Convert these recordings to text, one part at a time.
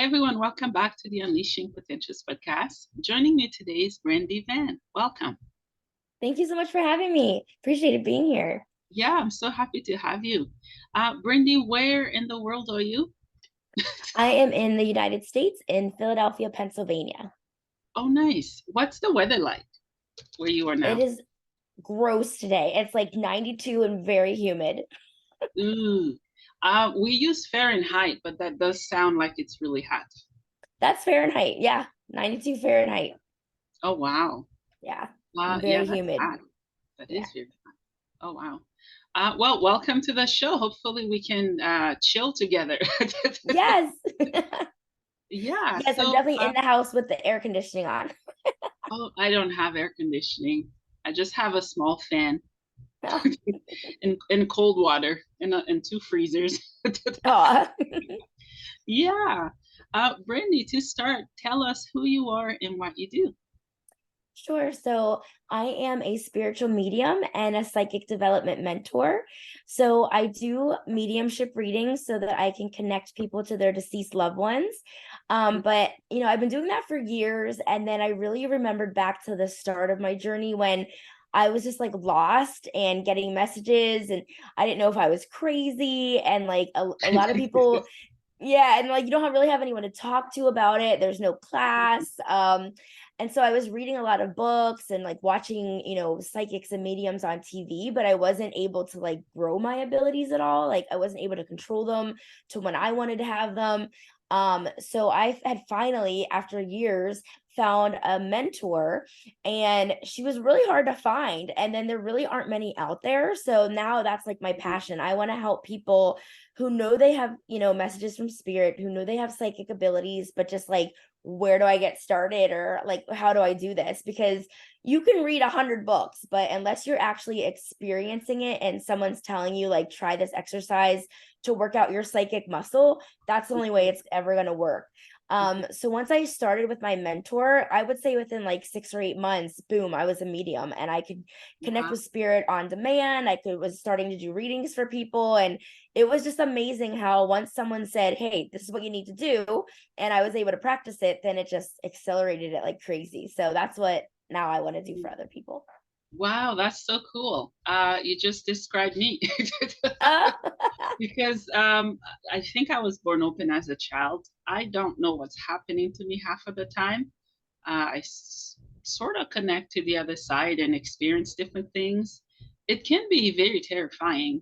everyone. Welcome back to the Unleashing Potentials podcast. Joining me today is Brandi Van. Welcome. Thank you so much for having me. Appreciate it being here. Yeah, I'm so happy to have you. Brandi, where in the world are you? I am in the United States in Philadelphia, Pennsylvania. Oh, nice. What's the weather like where you are It now? is gross today. It's like 92 and very humid. Ooh. We use Fahrenheit, but that does sound like it's really hot. That's Fahrenheit. Yeah, 92 Fahrenheit. Oh, wow. Yeah, Yeah, very that's humid. hot. That Yeah. is very hot. Oh, wow. Well, welcome to the show. Hopefully we can chill together. Yes. Yeah, Yes, I'm so definitely in the house with the air conditioning on. oh, I don't have air conditioning. I just have a small fan and cold water and two freezers. Oh. Yeah. Brandy, to start, tell us who you are and what you do. Sure. So I am a spiritual medium and a psychic development mentor. So I do mediumship readings so that I can connect people to their deceased loved ones. But I've been doing that for years. And then I really remembered back to the start of my journey when I was just like lost and getting messages, and I didn't know if I was crazy. And like a lot of people, yeah, and like you don't really have anyone to talk to about it. There's no class. And so I was reading a lot of books and like watching, psychics and mediums on TV, but I wasn't able to like grow my abilities at all. Like I wasn't able to control them to when I wanted to have them. So I had finally, after years, found a mentor, and she was really hard to find. And then there really aren't many out there. So now that's like my passion. I want to help people who know they have, messages from spirit, who know they have psychic abilities, but just like, where do I get started, or like, how do I do this? Because you can read 100 books, but unless you're actually experiencing it and someone's telling you like, try this exercise to work out your psychic muscle, that's the only way it's ever going to work. So once I started with my mentor, I would say within like 6 or 8 months, boom, I was a medium and I could connect Wow. with spirit on demand. Was starting to do readings for people, and it was just amazing how once someone said, hey, this is what you need to do, and I was able to practice it, then it just accelerated it like crazy. So that's what now I want to do for other people. Wow, that's so cool. You just described me Uh, because I think I was born open as a child. I don't know what's happening to me half of the time. Sort of connect to the other side and experience different things. It can be very terrifying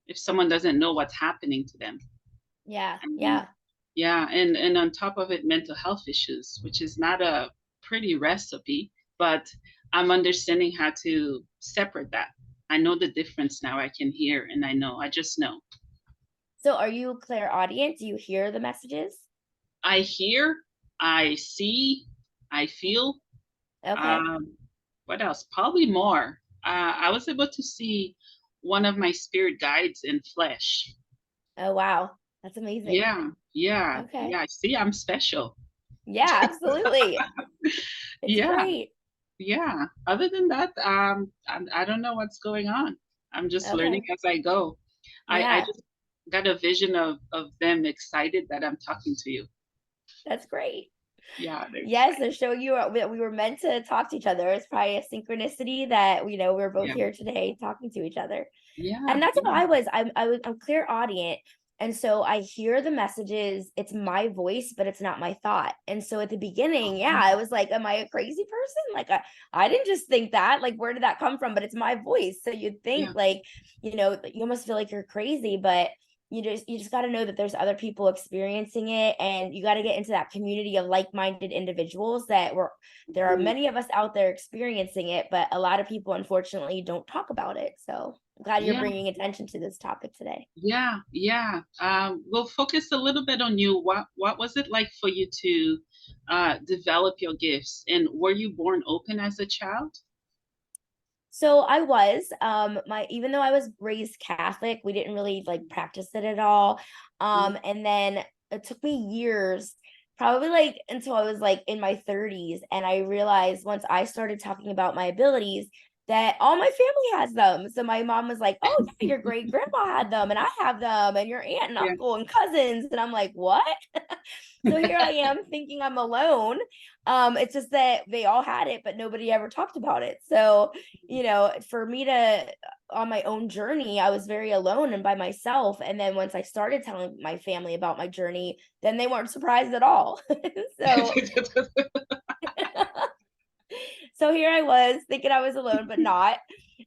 if someone doesn't know what's happening to them. yeah, I mean, yeah. yeah, and on top of it, mental health issues, which is not a pretty recipe, but I'm understanding how to separate that. I know the difference now. I can hear and I know. I just know. So are you clairaudient? Do you hear the messages? I hear, I see, I feel. Okay. Um, what else? Probably more. I was able to see one of my spirit guides in flesh. Oh, wow. That's amazing. Yeah, yeah, Okay. yeah. See, I'm special. Yeah, absolutely. It's Yeah, great. yeah. Other than that, I don't know what's going on. I'm just learning Okay. as I go. I Yeah, just got a vision of them excited that I'm talking to you. that's great. Yeah, they're Yes, excited. they're showing you that we were meant to talk to each other. It's probably a synchronicity that, we're both Yeah, here today talking to each other. yeah, And that's how yeah, I was. I'm clairaudient. And so I hear the messages. It's my voice, but it's not my thought. And so at the beginning, yeah, I was like, am I a crazy person? Like I didn't just think that. Like, where did that come from? But it's my voice. So you'd think yeah, like, you almost feel like you're crazy, but you just got to know that there's other people experiencing it, and you got to get into that community of like-minded individuals there are mhm, many of us out there experiencing it, but a lot of people unfortunately don't talk about it. So I'm glad you're yeah, bringing attention to this topic today. yeah, yeah. We'll focus a little bit on you. What was it like for you to develop your gifts? And were you born open as a child? So I was my even though I was raised Catholic, we didn't really like practice it at all. Mm, And then it took me years, probably like until I was like in my 30s, and I realized once I started talking about my abilities that all my family has them. So my mom was like, "Oh, yeah, your great grandma had them, and I have them, and your aunt and yeah, uncle and cousins." And I'm like, "What?" So here I am thinking I'm alone. It's just that they all had it, but nobody ever talked about it. So, for me to on my own journey, I was very alone and by myself. And then once I started telling my family about my journey, then they weren't surprised at all. So so here I was thinking I was alone, but not.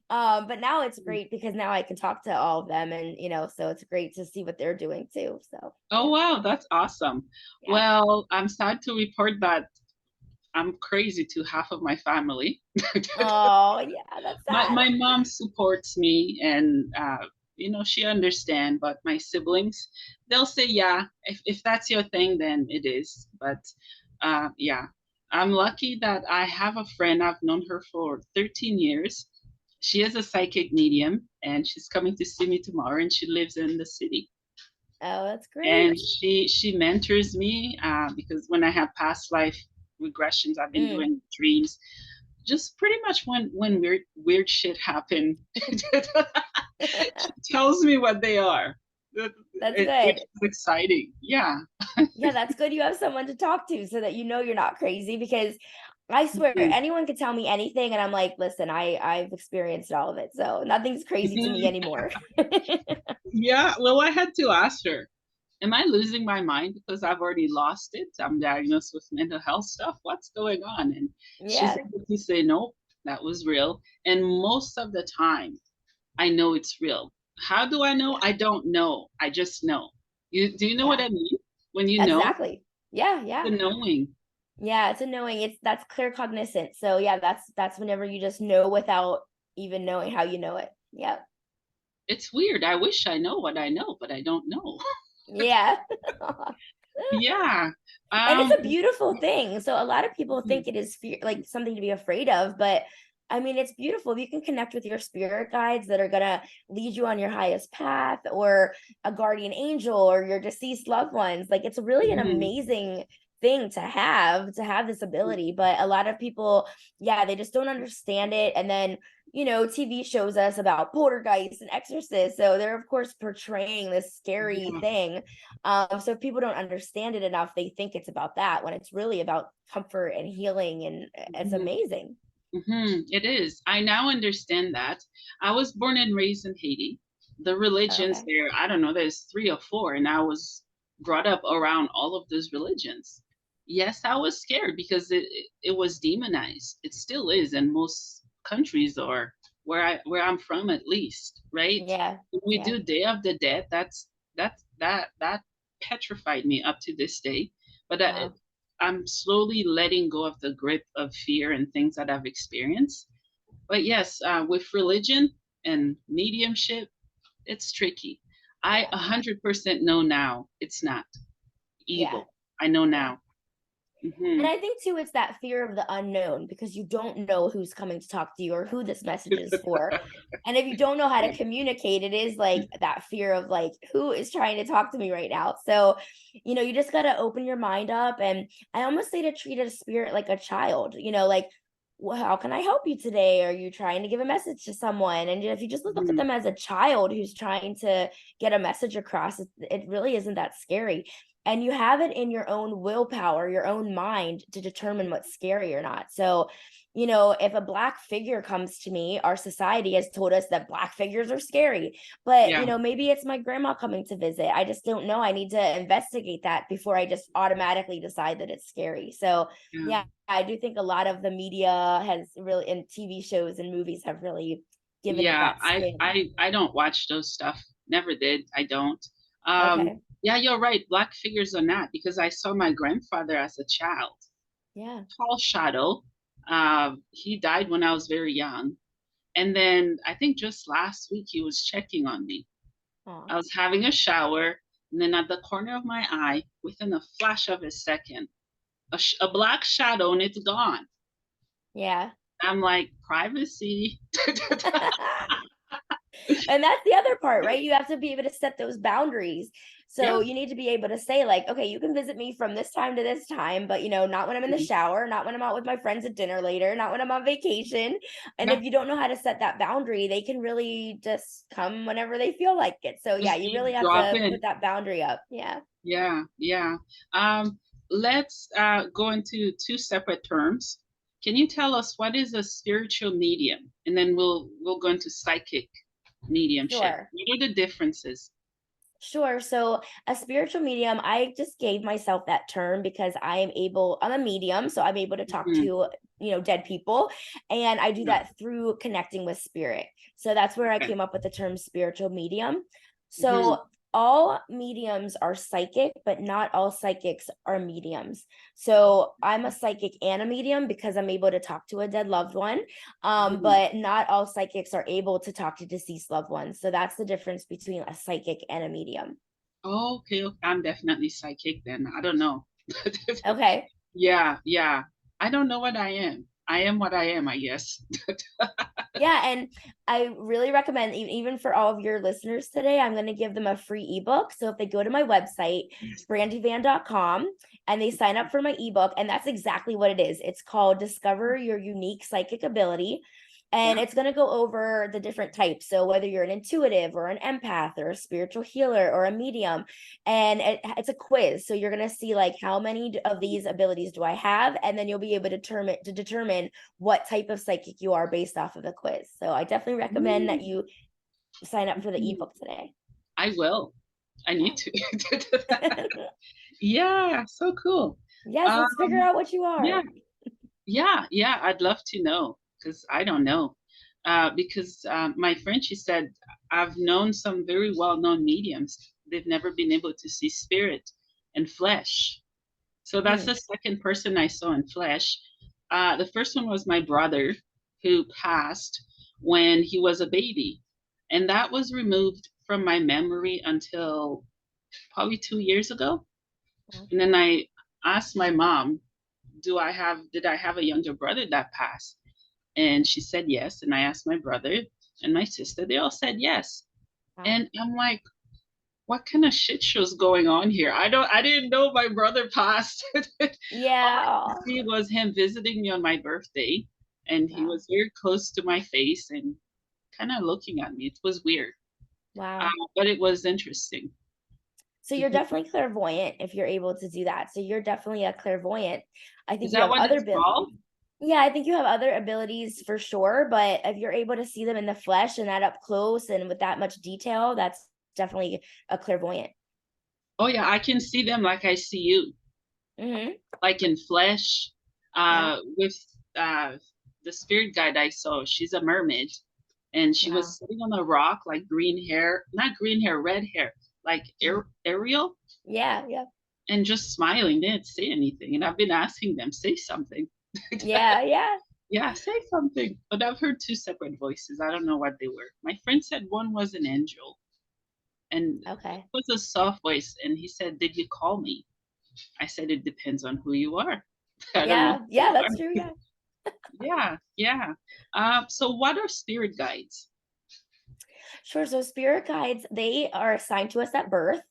But now it's great because now I can talk to all of them, and so it's great to see what they're doing too. So Oh, yeah, wow, that's awesome. yeah. Well, I'm sad to report that I'm crazy to half of my family. Oh yeah, that's sad. My mom supports me, and she understands, but my siblings, they'll say, yeah, if that's your thing, then it is. But yeah, I'm lucky that I have a friend. I've known her for 13 years. She is a psychic medium, and she's coming to see me tomorrow, and she lives in the city. Oh, that's And great. she mentors me, because when I have past life regressions, I've been Mm, doing dreams. Just pretty much when weird shit happen, she tells me what they are, that's which good. is exciting. Yeah. Yeah, that's good. You have someone to talk to so that you're not crazy because I swear Mhm. anyone could tell me anything and I'm like, listen, I've experienced all of it. So nothing's crazy to me Mhm. anymore. Yeah. Well, I had to ask her, am I losing my mind because I've already lost it? I'm diagnosed with mental health stuff. What's going on? And she's Yeah. able to say, nope, that was real. And most of the time, I know it's real. How do I know? Yeah. I don't know. I just know. Do you know what Yeah. I mean? When you know, Exactly. Yeah, the yeah. knowing. Yeah, it's a knowing. That's clear cognizant. So yeah, that's whenever you just know without even knowing how you know it. Yeah. It's weird. I wish I know what I know, but I don't know. Yeah. Yeah. And it's Um, a beautiful thing. So a lot of people mhm, think it is fear, like something to be afraid of, but I mean, it's beautiful. If you can connect with your spirit guides that are gonna lead you on your highest path, or a guardian angel, or your deceased loved ones. Like it's really an mhm, amazing thing to have this ability. But a lot of people, yeah, they just don't understand it. And then TV shows us about poltergeists and exorcists. So they're of course portraying this scary yeah. thing. So if people don't understand it enough, they think it's about that when it's really about comfort and healing, and it's Mhm, amazing. mhm. It is. I now understand that. I was born and raised in Haiti. The religions Okay. there, I don't know, there's three or four, and I was brought up around all of those religions. Yes, I was scared because it was demonized. It still is in most countries, or where I'm from at least, right? Yeah. When we Yeah. do Day of the Dead, that petrified me up to this day. But Wow. I'm slowly letting go of the grip of fear and things that I've experienced. But yes, with religion and mediumship, it's tricky. I Yeah. 100% know now it's not Yeah. evil. I know Yeah. now. Hmm. And I think too, it's that fear of the unknown because you don't know who's coming to talk to you or who this message is for. And if you don't know how to communicate, it is like that fear of like, who is trying to talk to me right now? So, you just got to open your mind up. And I almost say to treat a spirit like a child, like, well, how can I help you today? Are you trying to give a message to someone? And if you just look at Hmm. them as a child who's trying to get a message across, it really isn't that scary. And you have it in your own willpower, your own mind to determine what's scary or not. So, if a black figure comes to me, our society has told us that black figures are scary. But, Yeah. maybe it's my grandma coming to visit. I just don't know. I need to investigate that before I just automatically decide that it's scary. So, Yeah. yeah, I do think a lot of the media has really, and TV shows and movies have really given it Yeah. that I spin. I I don't watch those stuff. Never did. I don't. Um, Okay. yeah, you're right. Black figures are not, because I saw my grandfather as a child. Yeah. Tall shadow. He died when I was very young. And then I think just last week he was checking on me. Oh, I was having a shower, and then at the corner of my eye, within a flash of a second, a black shadow, and it's gone. yeah. I'm like, privacy. And that's the other part, right? You have to be able to set those boundaries. Yeah. So you need to be able to say, like, okay, you can visit me from this time to this time, but not when I'm in the Mhm. shower, not when I'm out with my friends at dinner later, not when I'm on vacation. And Yeah. if you don't know how to set that boundary, they can really just come whenever they feel like it. So yeah, Just you really have drop to put in. that boundary up. Yeah. Yeah. Yeah. let's go into two separate terms. Can you tell us what is a spiritual medium? And then we'll go into psychic mediumship. Sure. What are the differences? Sure. So a spiritual medium, I just gave myself that term because I'm a medium, so I'm able to talk Mhm. to, dead people. And I do Yeah. that through connecting with spirit. So that's where I Okay. came up with the term spiritual medium. Hmm. So all mediums are psychic, but not all psychics are mediums. So I'm a psychic and a medium because I'm able to talk to a dead loved one. Hmm. But not all psychics are able to talk to deceased loved ones. So that's the difference between a psychic and a medium. Okay, okay. I'm definitely psychic then. I don't know. Okay. Yeah, yeah. I don't know what I am. I am what I am, I guess. Yeah, and I really recommend even for all of your listeners today, I'm going to give them a free ebook. So if they go to my website, brandivan.com, and they sign up for my ebook, and that's exactly what it is. It's called Discover Your Unique Psychic Ability. And Yeah. it's going to go over the different types. So whether you're an intuitive or an empath or a spiritual healer or a medium, and it's a quiz. So you're going to see like how many of these abilities do I have, and then you'll be able to determine what type of psychic you are based off of the quiz. So I definitely recommend that Mm. you sign up for the Mhm. ebook today. I will. I Yeah. need to. Yeah, so cool. Yes, let's figure Um, out what you yeah, are. yeah, yeah. I'd love to know because I don't know. Because my friend, she said, I've known some very well-known mediums. They've never been able to see spirit and flesh. So that's Hmm. the second person I saw in flesh. The first one was my brother who passed when he was a baby. And that was removed from my memory until probably 2 years ago. Wow. And then I asked my mom, did I have a younger brother that passed? And she said yes. And I asked my brother and my sister, they all said yes. Wow. And I'm like, what kind of shit show's going on here? I didn't know my brother passed. All Yeah. I could Oh, see was him visiting me on my birthday, and he wow. was very close to my face and kind of looking at me. It was weird, Wow. but it was interesting. So you're Mhm. definitely clairvoyant if you're able to do that. So you're definitely a clairvoyant. I Is think you that have what other it's called? Yeah, I think you have other abilities for sure, but if you're able to see them in the flesh and that up close and with that much detail, that's definitely a clairvoyant. Oh yeah, I can see them like I see you, Hmm. like in flesh. Yeah. With uh, the spirit guide I saw, she's a mermaid, and she Wow. was sitting on a rock, like green hair, not green hair, red hair, like Mhm. Ariel, Yeah, yeah. and just smiling. They didn't say anything, and I've been asking them, say something. Yeah, yeah. Yeah, say something. But I've heard two separate voices. I don't know what they were. My friend said one was an angel, and it Okay. was a soft voice, and he said, "Did you call me?" I said, "It depends on who you are." I don't know Yeah, who yeah, you that's true. are. Yeah. Yeah, yeah. So what are spirit guides? Sure. So spirit guides, they are assigned to us at birth.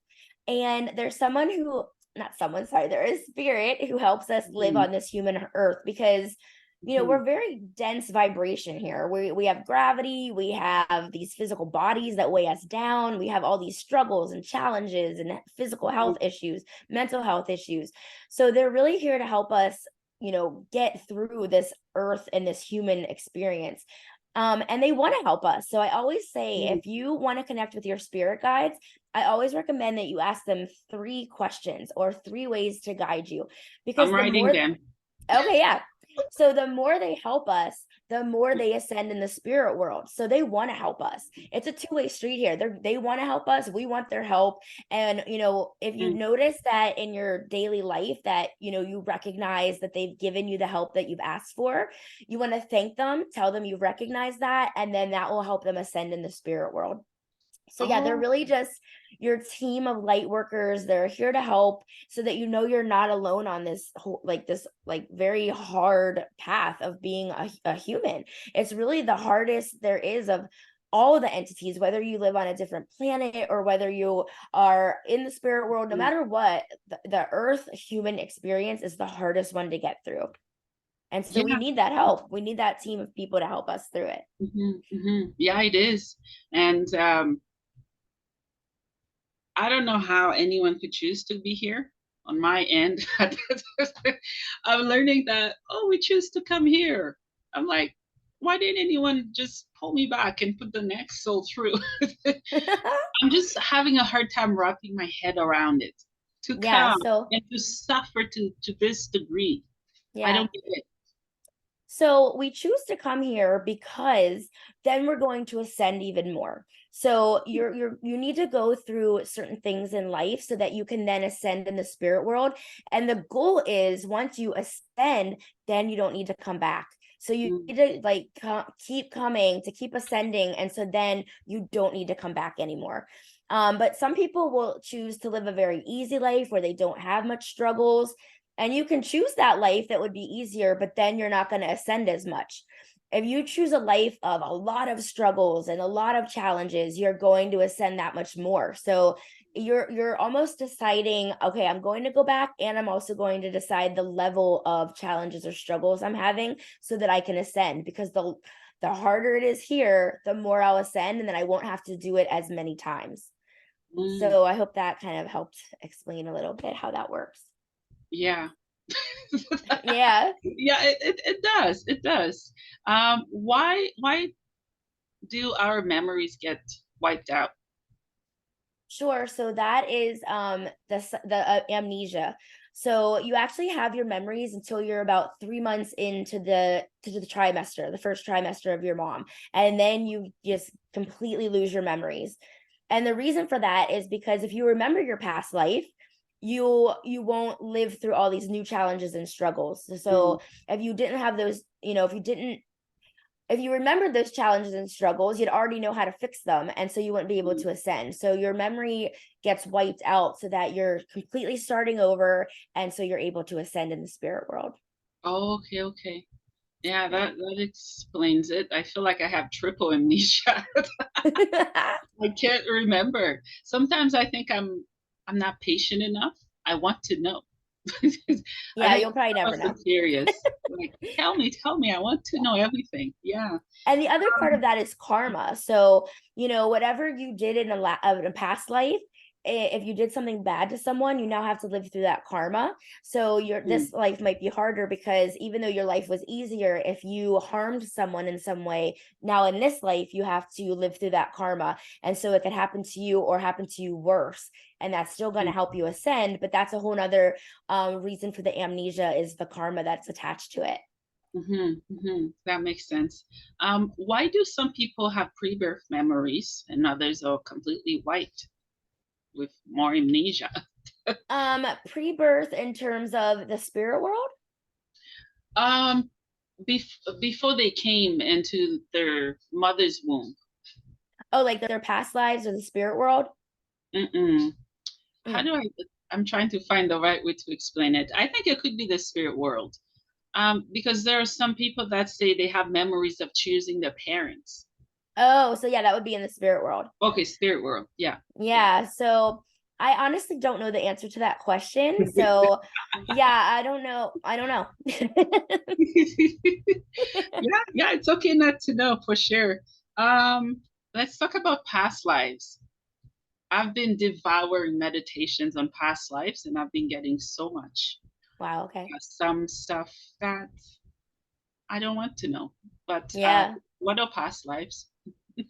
And there's someone who, not someone, sorry, there is spirit who helps us live Mhm, on this human earth because mhm, we're very dense vibration here. We have gravity, we have these physical bodies that weigh us down, we have all these struggles and challenges and physical mhm, health issues, mental health issues. So they're really here to help us, get through this earth and this human experience. And they want to help us. So I always say mhm. if you want to connect with your spirit guides, I always recommend that you ask them 3 questions or 3 ways to guide you I'm because the writing more them. Okay, yeah. So the more they help us, the more they ascend in the spirit world. So they want to help us. It's a two-way street here. They want to help us. We want their help. And if you Mm. notice that in your daily life that you recognize that they've given you the help that you've asked for, you want to thank them, tell them you recognize that, and then that will help them ascend in the spirit world. So yeah, they're Oh, really just your team of light workers. They're here to help so that you're not alone on this whole this very hard path of being a human. It's really the hardest there is of all of the entities, whether you live on a different planet or whether you are in the spirit world, no mm. matter what, the earth human experience is the hardest one to get through. And so we Yeah. need that help. We need that team of people to help us through it. Yeah, it is. And I don't know how anyone could choose to be here. on my end. I'm learning that, oh, we choose to come here. I'm like, why didn't anyone just pull me back and put the next soul through? I'm just having a hard time wrapping my head around it. To Yeah, come so and to suffer to this degree. I yeah. don't get it. So we choose to come here because then we're going to ascend even more. So you need to go through certain things in life so that you can then ascend in the spirit world. And the goal is once you ascend, then you don't need to come back. So you Mm, need to like keep coming to keep ascending, and so then you don't need to come back anymore. But some people will choose to live a very easy life where they don't have much struggles, and you can choose that life that would be easier, but then you're not going to ascend as much. If you choose a life of a lot of struggles and a lot of challenges, you're going to ascend that much more. So you're almost deciding, okay, I'm going to go back, and I'm also going to decide the level of challenges or struggles I'm having so that I can ascend, because the harder it is here, the more I'll ascend, and then I won't have to do it as many times. mm, So I hope that kind of helped explain a little bit how that works. yeah. Yeah. Yeah, it does. It does. Why do our memories get wiped out? Sure. So that is the amnesia. So you actually have your memories until you're about 3 months into the trimester, the first trimester of your mom, and then you just completely lose your memories. And the reason for that is because if you remember your past life, you won't live through all these new challenges and struggles. Mm, So if you didn't have those, if you remembered those challenges and struggles, you'd already know how to fix them. And so you wouldn't be able mm. to ascend. So your memory gets wiped out so that you're completely starting over. And so you're able to ascend in the spirit world. Oh, okay, okay. Yeah, Yeah. that explains it. I feel like I have triple amnesia. I can't remember. Sometimes I think I'm not patient enough. I want to know. I Yeah, think you'll probably I'm never also know. curious. Like, tell me. I want to know everything. Yeah. And the other part of that is karma. So, whatever you did in a past life, if you did something bad to someone, you now have to live through that karma. So your Mm, this life might be harder because even though your life was easier, if you harmed someone in some way, now in this life you have to live through that karma. And so it could happen to you or happen to you worse. And that's still going to mm, help you ascend, but that's a whole nother reason for the amnesia is the karma that's attached to it. That makes sense. Why do some people have pre-birth memories and others are completely white with more amnesia? Pre-birth in terms of the spirit world. Um, before they came into their mother's womb. Oh, like their past lives or the spirit world. Mm-mm. How Mm. do I? I'm trying to find the right way to explain it. I think it could be the spirit world. Because there are some people that say they have memories of choosing their parents. Oh, so yeah, that would be in the spirit world. Okay, spirit world. Yeah, yeah. Yeah, so I honestly don't know the answer to that question. So yeah, I don't know. Yeah, yeah, it's okay not to know for sure. Let's talk about past lives. I've been devouring meditations on past lives and I've been getting so much. Wow, okay. Some stuff that I don't want to know. But Yeah. what are past lives?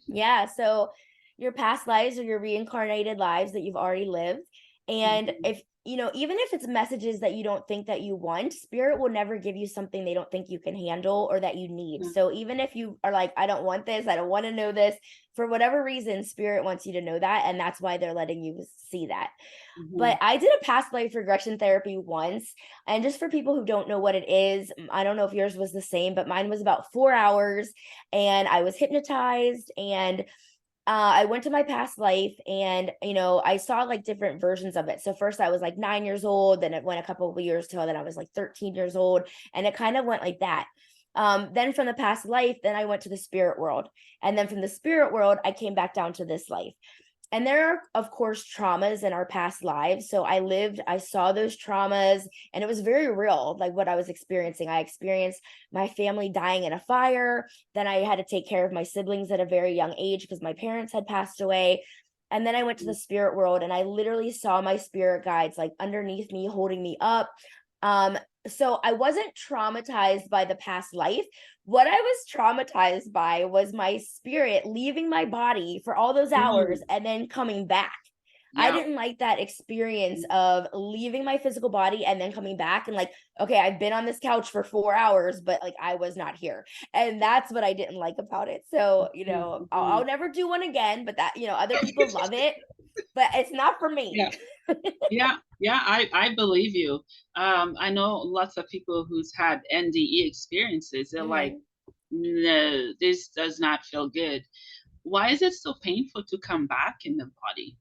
Yeah, so your past lives are your reincarnated lives that you've already lived. And Mhm, if, even if it's messages that you don't think that you want, spirit will never give you something they don't think you can handle or that you need. mhm, So even if you are like, I don't want this, I don't want to know this, for whatever reason, spirit wants you to know that. And that's why they're letting you see that. mhm, But I did a past life regression therapy once. And just for people who don't know what it is, I don't know if yours was the same, but mine was about 4 hours and I was hypnotized, and I went to my past life, and I saw like different versions of it. So first I was like 9 years old, then it went a couple of years till then I was like 13 years old, and it kind of went like that. Then from the past life, then I went to the spirit world, and then from the spirit world I came back down to this life. And there are, of course, traumas in our past lives. So I saw those traumas, and it was very real, like what I was experiencing. I experienced my family dying in a fire. Then I had to take care of my siblings at a very young age because my parents had passed away. And then I went to the spirit world and I literally saw my spirit guides like underneath me, holding me up. Um, so I wasn't traumatized by the past life. What I was traumatized by was my spirit leaving my body for all those hours Mm, and then coming back. I yeah. didn't like that experience of leaving my physical body and then coming back and like, okay, I've been on this couch for 4 hours, but like I was not here. And that's what I didn't like about it. So, I'll Mhm. never do one again, but that, other people love it, but it's not for me. Yeah. Yeah, yeah, I believe you. I know lots of people who's had NDE experiences. They're like, Mhm. no, this does not feel good. Why is it so painful to come back in the body?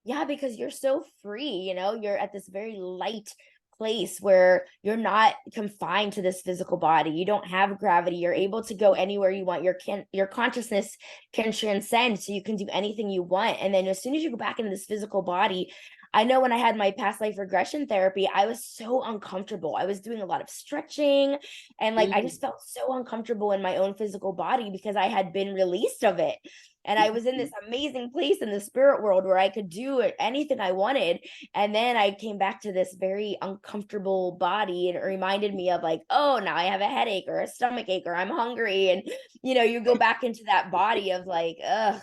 Yeah, because you're so free, you're at this very light place where you're not confined to this physical body. You don't have gravity. You're able to go anywhere you want. Your consciousness can transcend, so you can do anything you want. And then as soon as you go back into this physical body, I know when I had my past life regression therapy, I was so uncomfortable. I was doing a lot of stretching and like I Mm, just felt so uncomfortable in my own physical body because I had been released of it. And I was in this mhm. amazing place in the spirit world where I could do anything I wanted. And then I came back to this very uncomfortable body, and it reminded me of like, oh, now I have a headache or a stomach ache or I'm hungry. And, you go back into that body of like, ugh.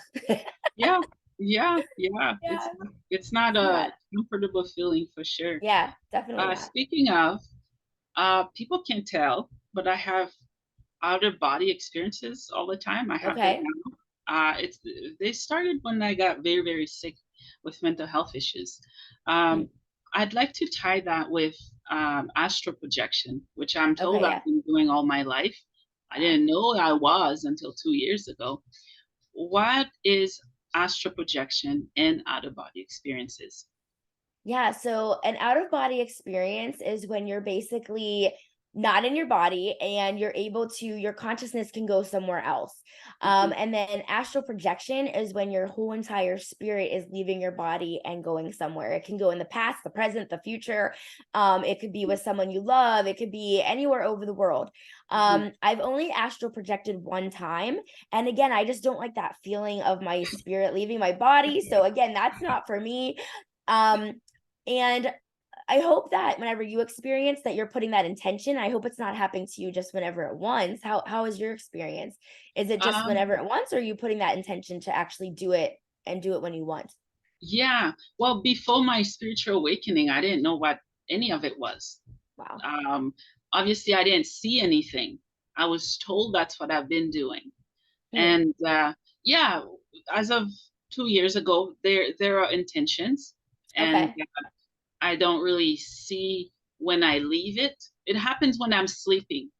Yeah, yeah, yeah. Yeah, It's not it's a not. comfortable feeling for sure. Yeah, definitely not. Speaking of, people can tell, but I have out of body experiences all the time. I have them Okay. now. It's they started when I got very, very sick with mental health issues. Mm. Um, I'd like to tie that with astral projection, which I'm told Okay. I've Yeah. been doing all my life. I Wow. didn't know I was until 2 years ago. What is astral projection and out of body experiences? Yeah, so an out of body experience is when you're basically not in your body and you're able to your consciousness can go somewhere else. Mhm, And then astral projection is when your whole entire spirit is leaving your body and going somewhere. It can go in the past, the present, the future. It could be with someone you love. It could be anywhere over the world. mhm. I've only astral projected one time, and again, I just don't like that feeling of my spirit leaving my body. So again, that's not for me. Um, and I hope that whenever you experience that you're putting that intention, I hope it's not happening to you just whenever at once. How is your experience? Is it just Um, whenever at once, or are you putting that intention to actually do it and do it when you want? yeah, well, before my spiritual awakening, I didn't know what any of it was. Wow. Um, Obviously, I didn't see anything. I was told that's what I've been doing. Hmm. And yeah, as of 2 years ago, there are intentions, and Okay. I don't really see when I leave it. It happens when I'm sleeping.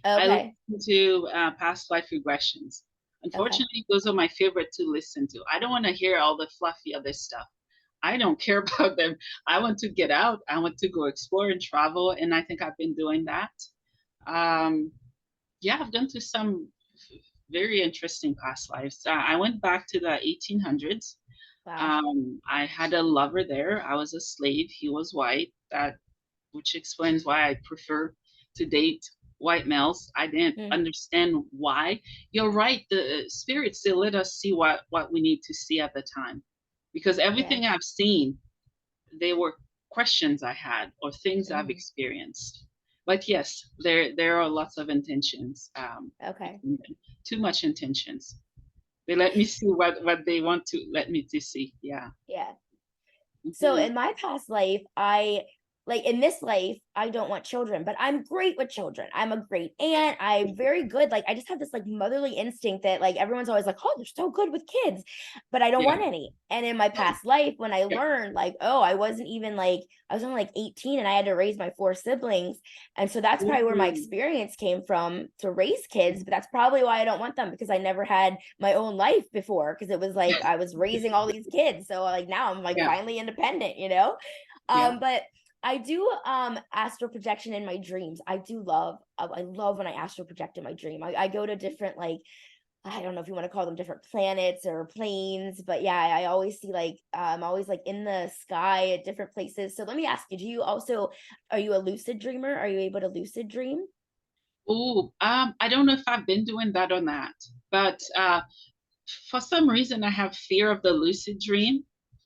I Okay. listen to past life regressions. Okay. Unfortunately, those are my favorite to listen to. I don't want to hear all the fluffy other stuff. I don't care about them. I want to get out. I want to go explore and travel, and I think I've been doing that. Um, yeah, I've gone to some very interesting past lives. I went back to the 1800s. Wow. I had a lover there. I was a slave. He was white. Which explains why I prefer to date white males. I didn't Hmm. understand why. You're right. The spirits, they let us see what we need to see at the time, because Yeah. everything I've seen, they were questions I had or things I've Hmm. experienced. But yes, there are lots of intentions Okay. between them. Too much intentions. They let me see what they want to let me to see. Yeah. Yeah. So Mhm. in my past life, I like in this life, I don't want children, but I'm great with children. I'm a great aunt. I'm very good. Like I just have this like motherly instinct that like everyone's always like, "Oh, you're so good with kids," but I don't Yeah. want any. And in my past life, when I Yeah. learned like, oh, I wasn't even like I was only like 18 and I had to raise my four siblings. And so that's probably where my Ooh. experience came from to raise kids, but that's probably why I don't want them because I never had my own life before because it was like I was raising all these kids. So like now I'm like Yeah. finally independent. Yeah. But I do astral projection in my dreams. I love when I astral project in my dream. I go to different like I don't know if you want to call them different planets or planes, but yeah, I always see like I'm always like in the sky at different places. So let me ask you, are you a lucid dreamer? Are you able to lucid dream? Oh, I don't know if I've been doing that or not, but For some reason, I have fear of the lucid dream.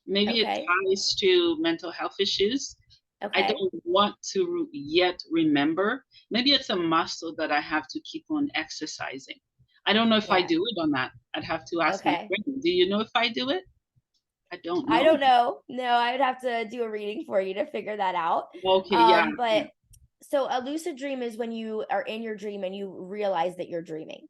Maybe it Okay. ties to mental health issues. I Okay. don't want to yet remember. Maybe it's a muscle that I have to keep on exercising. I don't know if I Yeah. do it or not. I'd have to ask my Okay. friend. Do you know if I do it? I don't I know. don't know. No, I would have to do a reading for you to figure that out. Okay, yeah, yeah. But so a lucid dream is when you are in your dream and you realize that you're dreaming.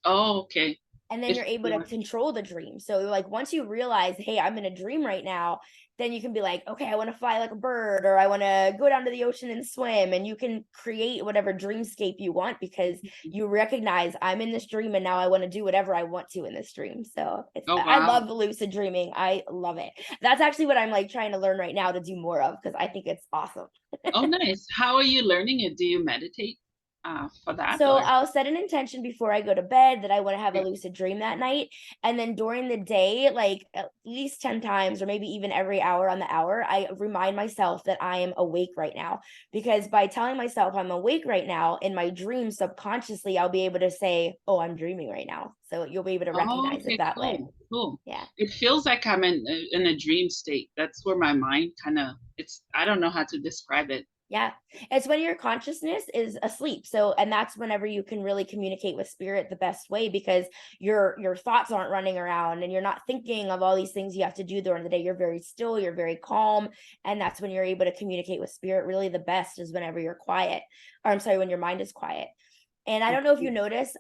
Oh, okay. And then If you're able to yeah. control the dream. So like once you realize, hey, I'm in a dream right now, then you can be like, okay, I want to fly like a bird, or I want to go down to the ocean and swim, and you can create whatever dreamscape you want because you recognize I'm in this dream and now I want to do whatever I want to in this dream. So it's Oh, I wow. love lucid dreaming. I love it. That's actually what I'm like trying to learn right now to do more of because I think it's awesome. Oh, nice. How are you learning it? Do you meditate for that So or? I'll set an intention before I go to bed that I want to have a Yeah. lucid dream that night. And then during the day, like at least 10 times or maybe even every hour on the hour, I remind myself that I am awake right now. Because by telling myself I'm awake right now in my dream, subconsciously, I'll be able to say, oh, I'm dreaming right now. So you'll be able to Oh, recognize it okay, that way. cool, cool. Yeah. It feels like I'm in a dream state. That's where my mind kind of it's I don't know how to describe it. Yeah. It's when your consciousness is asleep. So, and that's whenever you can really communicate with spirit the best way because your thoughts aren't running around and you're not thinking of all these things you have to do during the day. You're very still, you're very calm, and that's when you're able to communicate with spirit really the best is whenever you're quiet. Or I'm sorry, when your mind is quiet. And I don't know if you Okay. notice,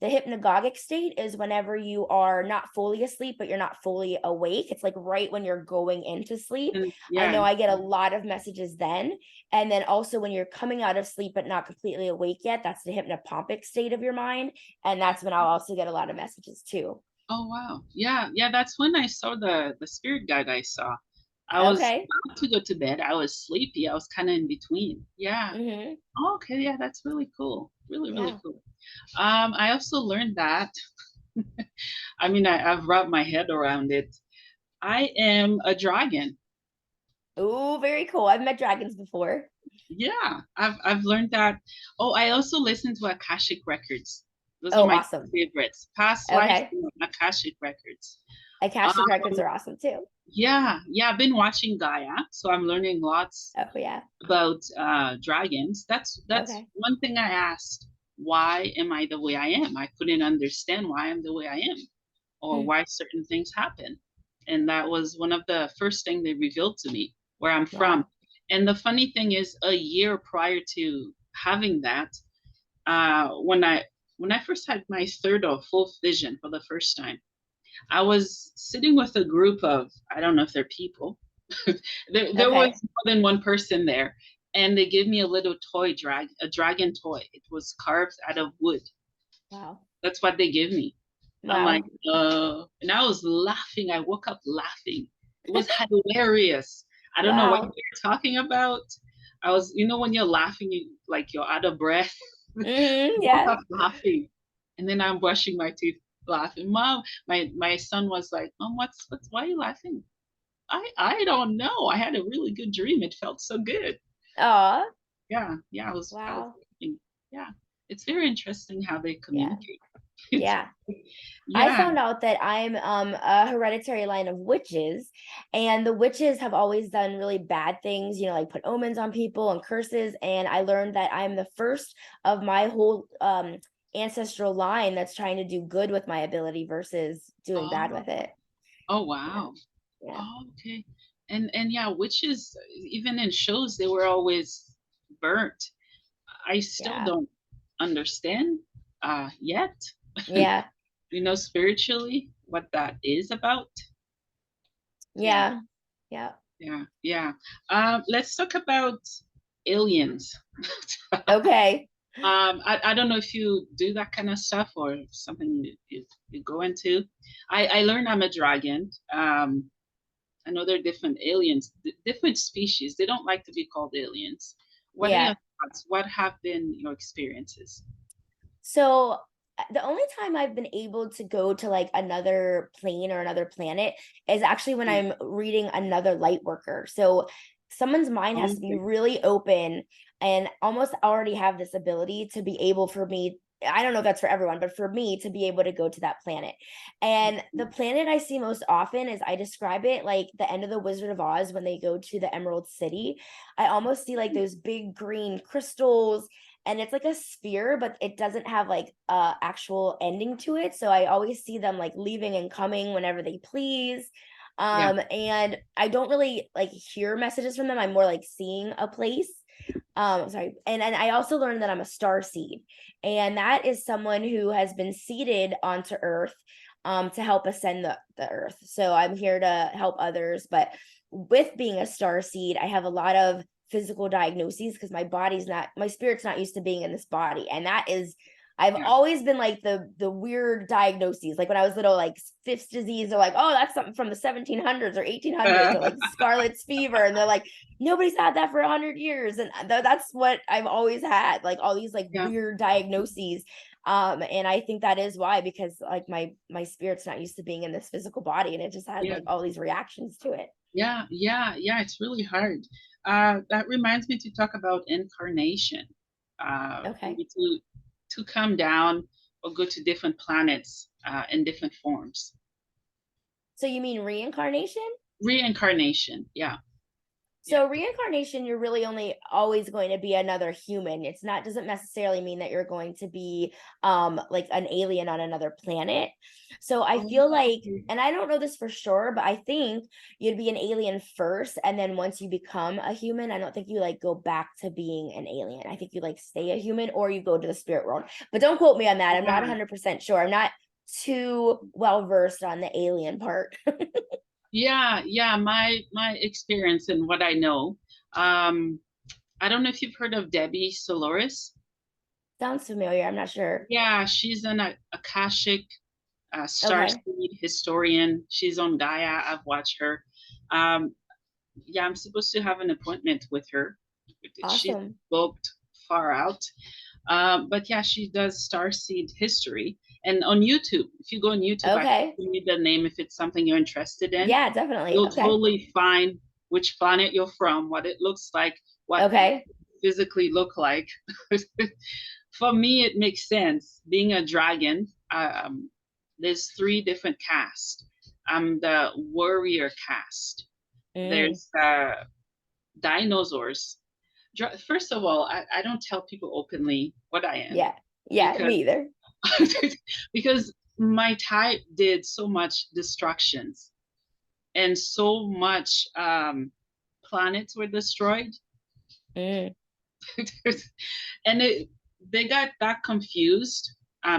the hypnagogic state is whenever you are not fully asleep, but you're not fully awake. It's like right when you're going into sleep. And I yeah. know I get a lot of messages then. And then also when you're coming out of sleep but not completely awake yet, that's the hypnopompic state of your mind. And that's when I'll also get a lot of messages too. Oh, wow. Yeah, yeah, that's when I saw the spirit guide I saw. I was Okay. about to go to bed. I was sleepy. I was kind of in between. Yeah. Mm-hmm. Oh, okay, yeah, that's really cool. Really, really Yeah. cool. I also learned that, I mean, I've wrapped my head around it. I am a dragon. Oh, very cool. I've met dragons before. Yeah, I've learned that. Oh, I also listen to Akashic records. Those are Oh, my awesome. favorites. Past lives Okay. and Akashic records. Akashic records Um, are awesome too. yeah, I've been watching Gaia, so I'm learning lots Oh, yeah. about dragons. That's Okay. one thing I asked. Why am I the way I am? I couldn't understand why I'm the way I am or Hmm. why certain things happen. And that was one of the first thing they revealed to me where I'm from. Wow. And the funny thing is, a year prior to having that, when I first had my third or fourth vision for the first time, I was sitting with a group of I don't know if they're people. There was Okay. more than one person there, and they gave me a little a dragon toy. It was carved out of wood. Wow. That's what they gave me. I'm like, Wow. and I was laughing. I woke up laughing. It was hilarious. I don't know what Wow. you're talking about. I was, when you're laughing, you like you're out of breath. I woke Yeah. up laughing, and then I'm brushing my teeth, laughing. Mom, my son was like, Mom, what's why are you laughing? I don't know. I had a really good dream. It felt so good. Aw. Yeah. I was Wow. thinking, yeah. It's very interesting how they Yeah. communicate. Yeah. I Yeah. found out that I'm a hereditary line of witches, and the witches have always done really bad things, like put omens on people and curses. And I learned that I'm the first of my whole ancestral line that's trying to do good with my ability versus doing bad Oh, with it. oh Yeah. wow. Yeah. Oh, okay. And yeah, witches even in shows they were always burnt. I still Yeah. don't understand yet, Yeah. spiritually what that is about. Yeah. Yeah. Yeah. Yeah. Let's talk about aliens. Okay. I don't know if you do that kind of stuff or something you go into. I learned I'm a dragon. I know there are different aliens, different species. They don't like to be called aliens. What are Yeah. your thoughts? What have been your experiences? So the only time I've been able to go to like another plane or another planet is actually when Mm. I'm reading another light worker. So someone's mind has to be Okay. really open and almost already have this ability to be able for me I don't know if that's for everyone, but for me to be able to go to that planet. And the planet I see most often is, I describe it like the end of the Wizard of Oz when they go to the Emerald City. I almost see like those big green crystals, and it's like a sphere, but it doesn't have like a actual ending to it. So I always see them like leaving and coming whenever they please. Yeah. And I don't really like hear messages from them. I'm more like seeing a place. Sorry. And I also learned that I'm a star seed, and that is someone who has been seeded onto Earth to help ascend the Earth. So I'm here to help others. But with being a star seed, I have a lot of physical diagnoses because my spirit's not used to being in this body. And that is, I've Yeah. always been like the weird diagnoses. Like when I was little, like Fifth's disease, they're like, oh, that's something from the 1700s or 1800s, or like Scarlet's fever. And they're like, nobody's had that for 100 years. And that's what I've always had, like all these like Yeah. weird diagnoses. And I think that is why, because like my spirit's not used to being in this physical body, and it just has Yeah. like all these reactions to it. Yeah. Yeah. Yeah. It's really hard. That reminds me to talk about incarnation. Okay. Maybe to come down or go to different planets in different forms. So you mean reincarnation? Reincarnation. Yeah. Yeah. So reincarnation, you're really only always going to be another human. It's not, doesn't necessarily mean that you're going to be like an alien on another planet. So I Oh, feel like, okay. and I don't know this for sure, but I think you'd be an alien first, and then once you become a human, I don't think you like go back to being an alien. I think you like stay a human, or you go to the spirit world. But don't quote me on that. I'm not Yeah. 100% sure. I'm not too well versed on the alien part. Yeah. Yeah. My experience and what I know. Um, I don't know if you've heard of Debbie Soloris. Sounds familiar. I'm not sure. Yeah, she's an Akashic star Okay. seed historian. She's on Gaia. I've watched her. Um, yeah, I'm supposed to have an appointment with her. She's Awesome. booked far out. But yeah, she does starseed history. And on YouTube, if you go on YouTube, I can Okay. give you the name if it's something you're interested in. Yeah, definitely. You'll Okay. totally find which planet you're from, what it looks like, what Okay. physically look like. For me, it makes sense. Being a dragon, there's three different castes. I'm the warrior caste. Mm, There's dinosaurs. First of all, I don't tell people openly what I am yeah. Yeah, because me either. because my type did so much destructions and so much planets were destroyed. Mm, And they got that confused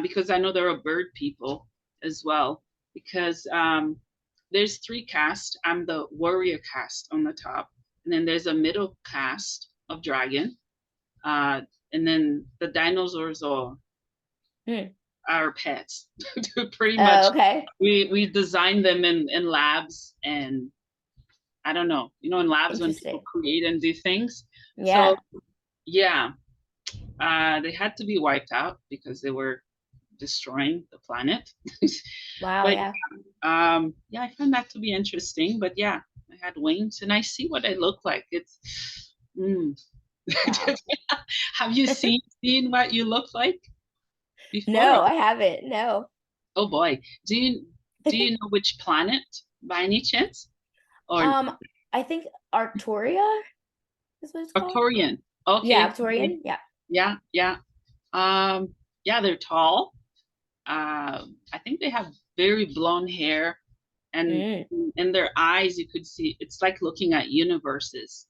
because I know there are bird people as well. Because there's three castes. I'm the warrior caste on the top, and then there's a middle caste of dragon, uh, and then the dinosaurs are mm. our pets. Pretty Oh, much, okay. we designed them in labs, and I don't know, in labs when people Interesting. create and do things. So Yeah. yeah, they had to be wiped out because they were destroying the planet. Wow, But yeah. yeah, I found that to be interesting. But yeah, I had wings, and I see what I look like. It's mm. Wow. Have you seen what you look like before? No, I haven't. No. Oh boy, do you know which planet by any chance? Or Um, I think Arcturia is what it's called. Arcturian? Yeah, Okay, Arcturian. Yeah. yeah, yeah. Yeah, they're tall. I think they have very blonde hair, and Mm. in their eyes, you could see it's like looking at universes.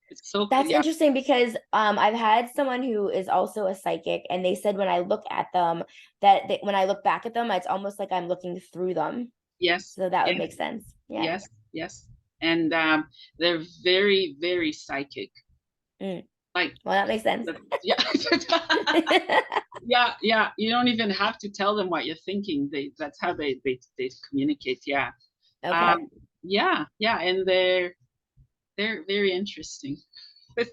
It's so That's yeah, interesting because I've had someone who is also a psychic, and they said when I look at them, when I look back at them, it's almost like I'm looking through them. yes, So that would yes, make sense. Yeah. yes, yes, and they're very, very psychic. Mm. Like, Well, that makes sense. yeah, yeah, yeah. You don't even have to tell them what you're thinking. That's how they communicate. Yeah, Okay. um, yeah, yeah, and they're very interesting.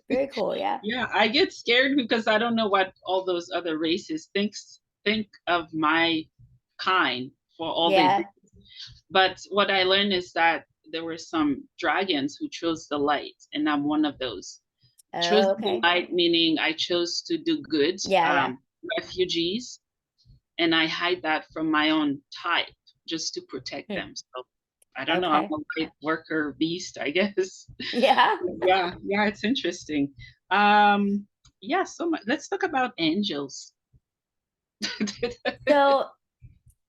Very cool. Yeah. Yeah, I get scared because I don't know what all those other races think of my kind for all they do. Yeah. But what I learned is that there were some dragons who chose the light, and I'm one of those. Chose Oh, the okay. light meaning I chose to do good, Yeah. Yeah. refugees, and I hide that from my own type just to protect Hmm. them. So I don't know. I'm Okay. a light worker beast, I guess. Yeah. Yeah, yeah, it's interesting. Um, yeah, so let's talk about angels. So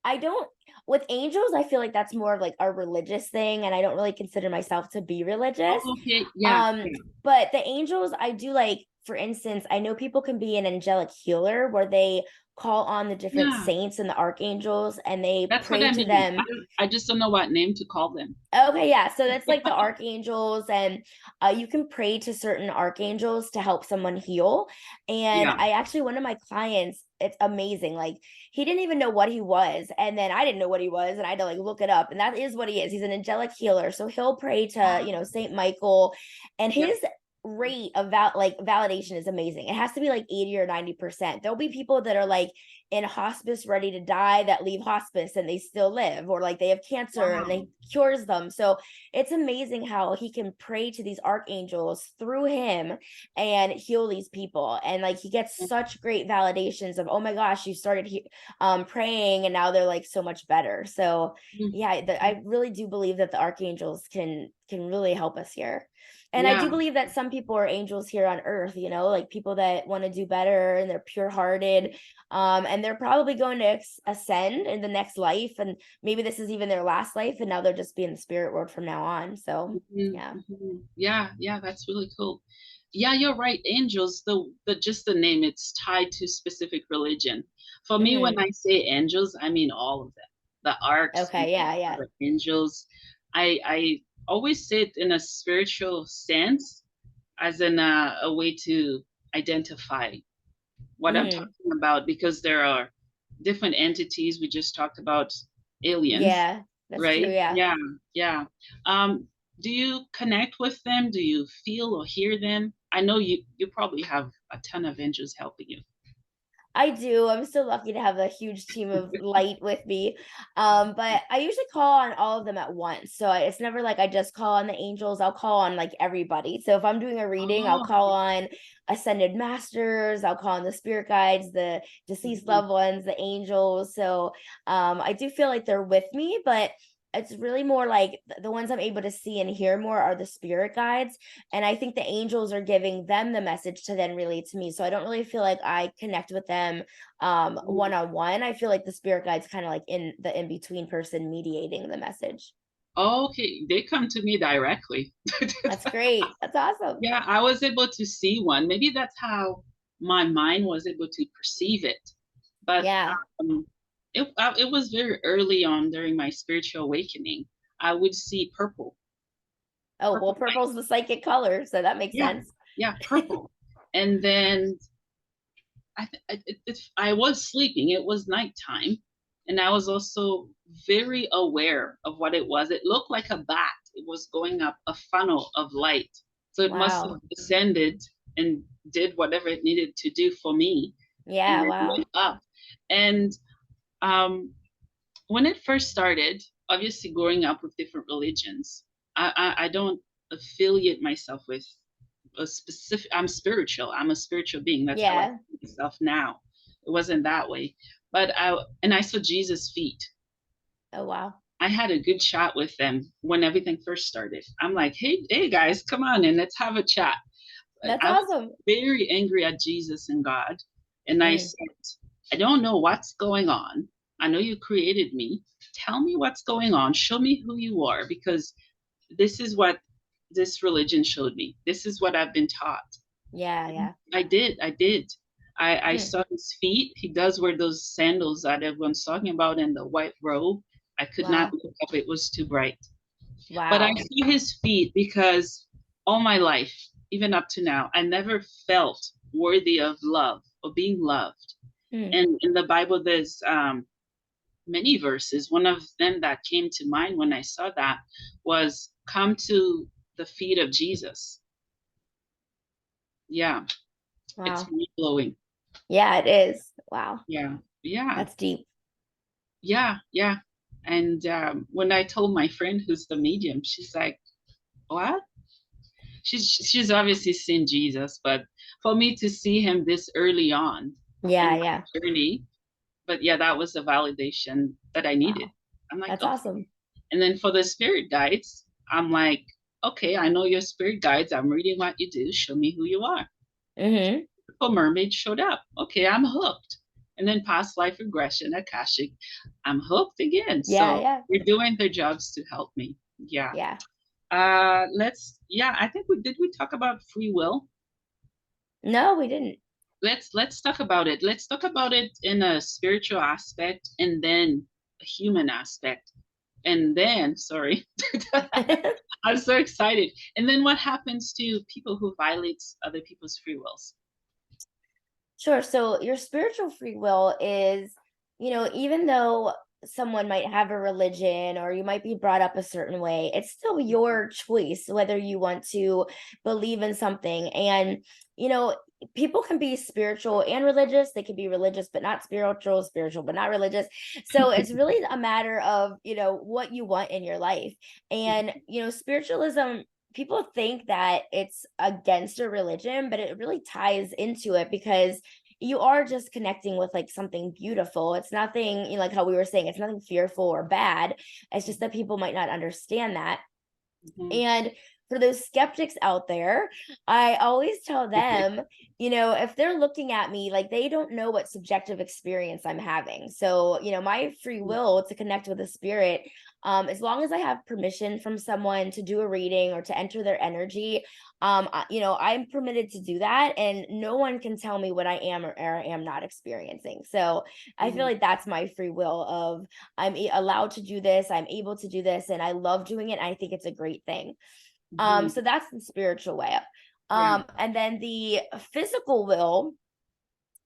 I don't, with angels, I feel like that's more of like a religious thing, and I don't really consider myself to be religious. Oh, okay, yeah, Um, yeah, but the angels, I do like, for instance, I know people can be an angelic healer where they call on the different yeah. saints and the archangels and they That's what pray I to mean. them. I just don't know what name to call them. Okay, yeah. So that's like the archangels, and you can pray to certain archangels to help someone heal. And Yeah. I actually, one of my clients, it's amazing. Like he didn't even know what he was, and then I didn't know what he was, and I had to like look it up. And that is what he is. He's an angelic healer. So he'll pray to, Saint Michael, and Yep. his rate of validation is amazing. It has to be like 80 or 90%. There'll be people that are like in hospice ready to die that leave hospice and they still live, or like they have cancer and Wow. they cures them. So it's amazing how he can pray to these archangels through him and heal these people, and like he gets such great validations of, oh my gosh, you started praying and now they're like so much better. So yeah, I really do believe that the archangels can really help us here. And I do Yeah. believe that some people are angels here on earth, like people that want to do better and they're pure hearted. And they're probably going to ascend in the next life. And maybe this is even their last life. And now they'll just be in the spirit world from now on. So, Mhm, yeah. mhm. Yeah, yeah, that's really cool. Yeah, you're right. Angels, the just the name, it's tied to specific religion. For me, when Hmm. I say angels, I mean all of them. The arcs, Okay. Yeah. Yeah. the angels. I always say it in a spiritual sense, as in a way to identify what I'm Hmm. talking about, because there are different entities. We just talked about aliens, Yeah. That's true. right? Yeah. Yeah, yeah. Um, do you connect with them? Do you feel or hear them? I know you probably have a ton of angels helping you. I do. I'm so lucky to have a huge team of light with me. But I usually call on all of them at once. So it's never like I just call on the angels. I'll call on like everybody. So if I'm doing a reading, I'll Oh, call on ascended masters, I'll call on the spirit guides, the deceased mhm. loved ones, the angels. So I do feel like they're with me, but it's really more like the ones I'm able to see and hear more are the spirit guides. And I think the angels are giving them the message to then relate to me. So I don't really feel like I connect with them one on one. I feel like the spirit guide's kind of like in the in between person mediating the message. Okay, they come to me directly. That's great. That's awesome. Yeah, I was able to see one. Maybe that's how my mind was able to perceive it. But Yeah. it was very early on during my spiritual awakening. I would see purple, Oh, well, purple light. purple's the psychic color, so that makes Yeah, sense. yeah, purple. And then I was sleeping. It was nighttime, and I was also very aware of what it was. It looked like a bat. It was going up a funnel of light. So it must have Wow. descended and did whatever it needed to do for me, and Yeah, then wow. went up. And um, when it first started, obviously growing up with different religions, I don't affiliate myself with a specific. I'm spiritual. I'm a spiritual being. That's how I Yeah. see myself now. It wasn't that way, but I saw Jesus' feet. Oh, wow. I had a good chat with them when everything first started. I'm like, hey guys, come on and let's have a chat. That's I was awesome. very angry at Jesus and God, and I Mm, said, I don't know what's going on. I know you created me. Tell me what's going on. Show me who you are, because this is what this religion showed me. This is what I've been taught. yeah, yeah. I did. I did. I Hmm. saw his feet. He does wear those sandals that everyone's talking about and the white robe. I could not Wow. look up. It was too bright. But I Wow. see his feet because all my life, even up to now, I never felt worthy of love or being loved. Hmm. And in the Bible, there's many verses. One of them that came to mind when I saw that was, come to the feet of Jesus. Yeah, it's Wow. mind blowing. Yeah, it is. Wow. Yeah, yeah, That's deep. yeah, yeah. And when I told my friend who's the medium, she's like, "What?" She's obviously seen Jesus, but for me to see him this early on, Yeah, in yeah. my journey. But yeah, that was the validation that I needed. Wow. I'm like, That's okay. awesome. And then for the spirit guides, I'm like, okay, I know your spirit guides. I'm reading what you do. Show me who you are. Mm-hmm. A mermaid showed up. Okay, I'm hooked. And then past life regression, Akashic, I'm hooked again. Yeah, So yeah. they're doing their jobs to help me. Yeah. Yeah. Yeah, I think we talk about free will? No, we didn't. Let's talk about it. Let's talk about it in a spiritual aspect and then a human aspect. And then, sorry, I'm so excited. And then what happens to people who violates other people's free wills? Sure. So your spiritual free will is, even though someone might have a religion or you might be brought up a certain way, it's still your choice whether you want to believe in something. And, people can be spiritual and religious. They can be religious but not spiritual, spiritual but not religious. So it's really a matter of, what you want in your life. And, spiritualism, people think that it's against a religion, but it really ties into it because you are just connecting with like something beautiful. It's nothing, like how we were saying, it's nothing fearful or bad. It's just that people might not understand that. Mhm. And for those skeptics out there, I always tell them, if they're looking at me, like they don't know what subjective experience I'm having. So, my free will to connect with a spirit, as long as I have permission from someone to do a reading or to enter their energy, I'm permitted to do that. And no one can tell me what I am or am not experiencing. So I feel Mhm. like that's my free will of allowed to do this, I'm able to do this, and I love doing it. I think it's a great thing. Mhm. So that's the spiritual way up. Yeah. And then the physical will,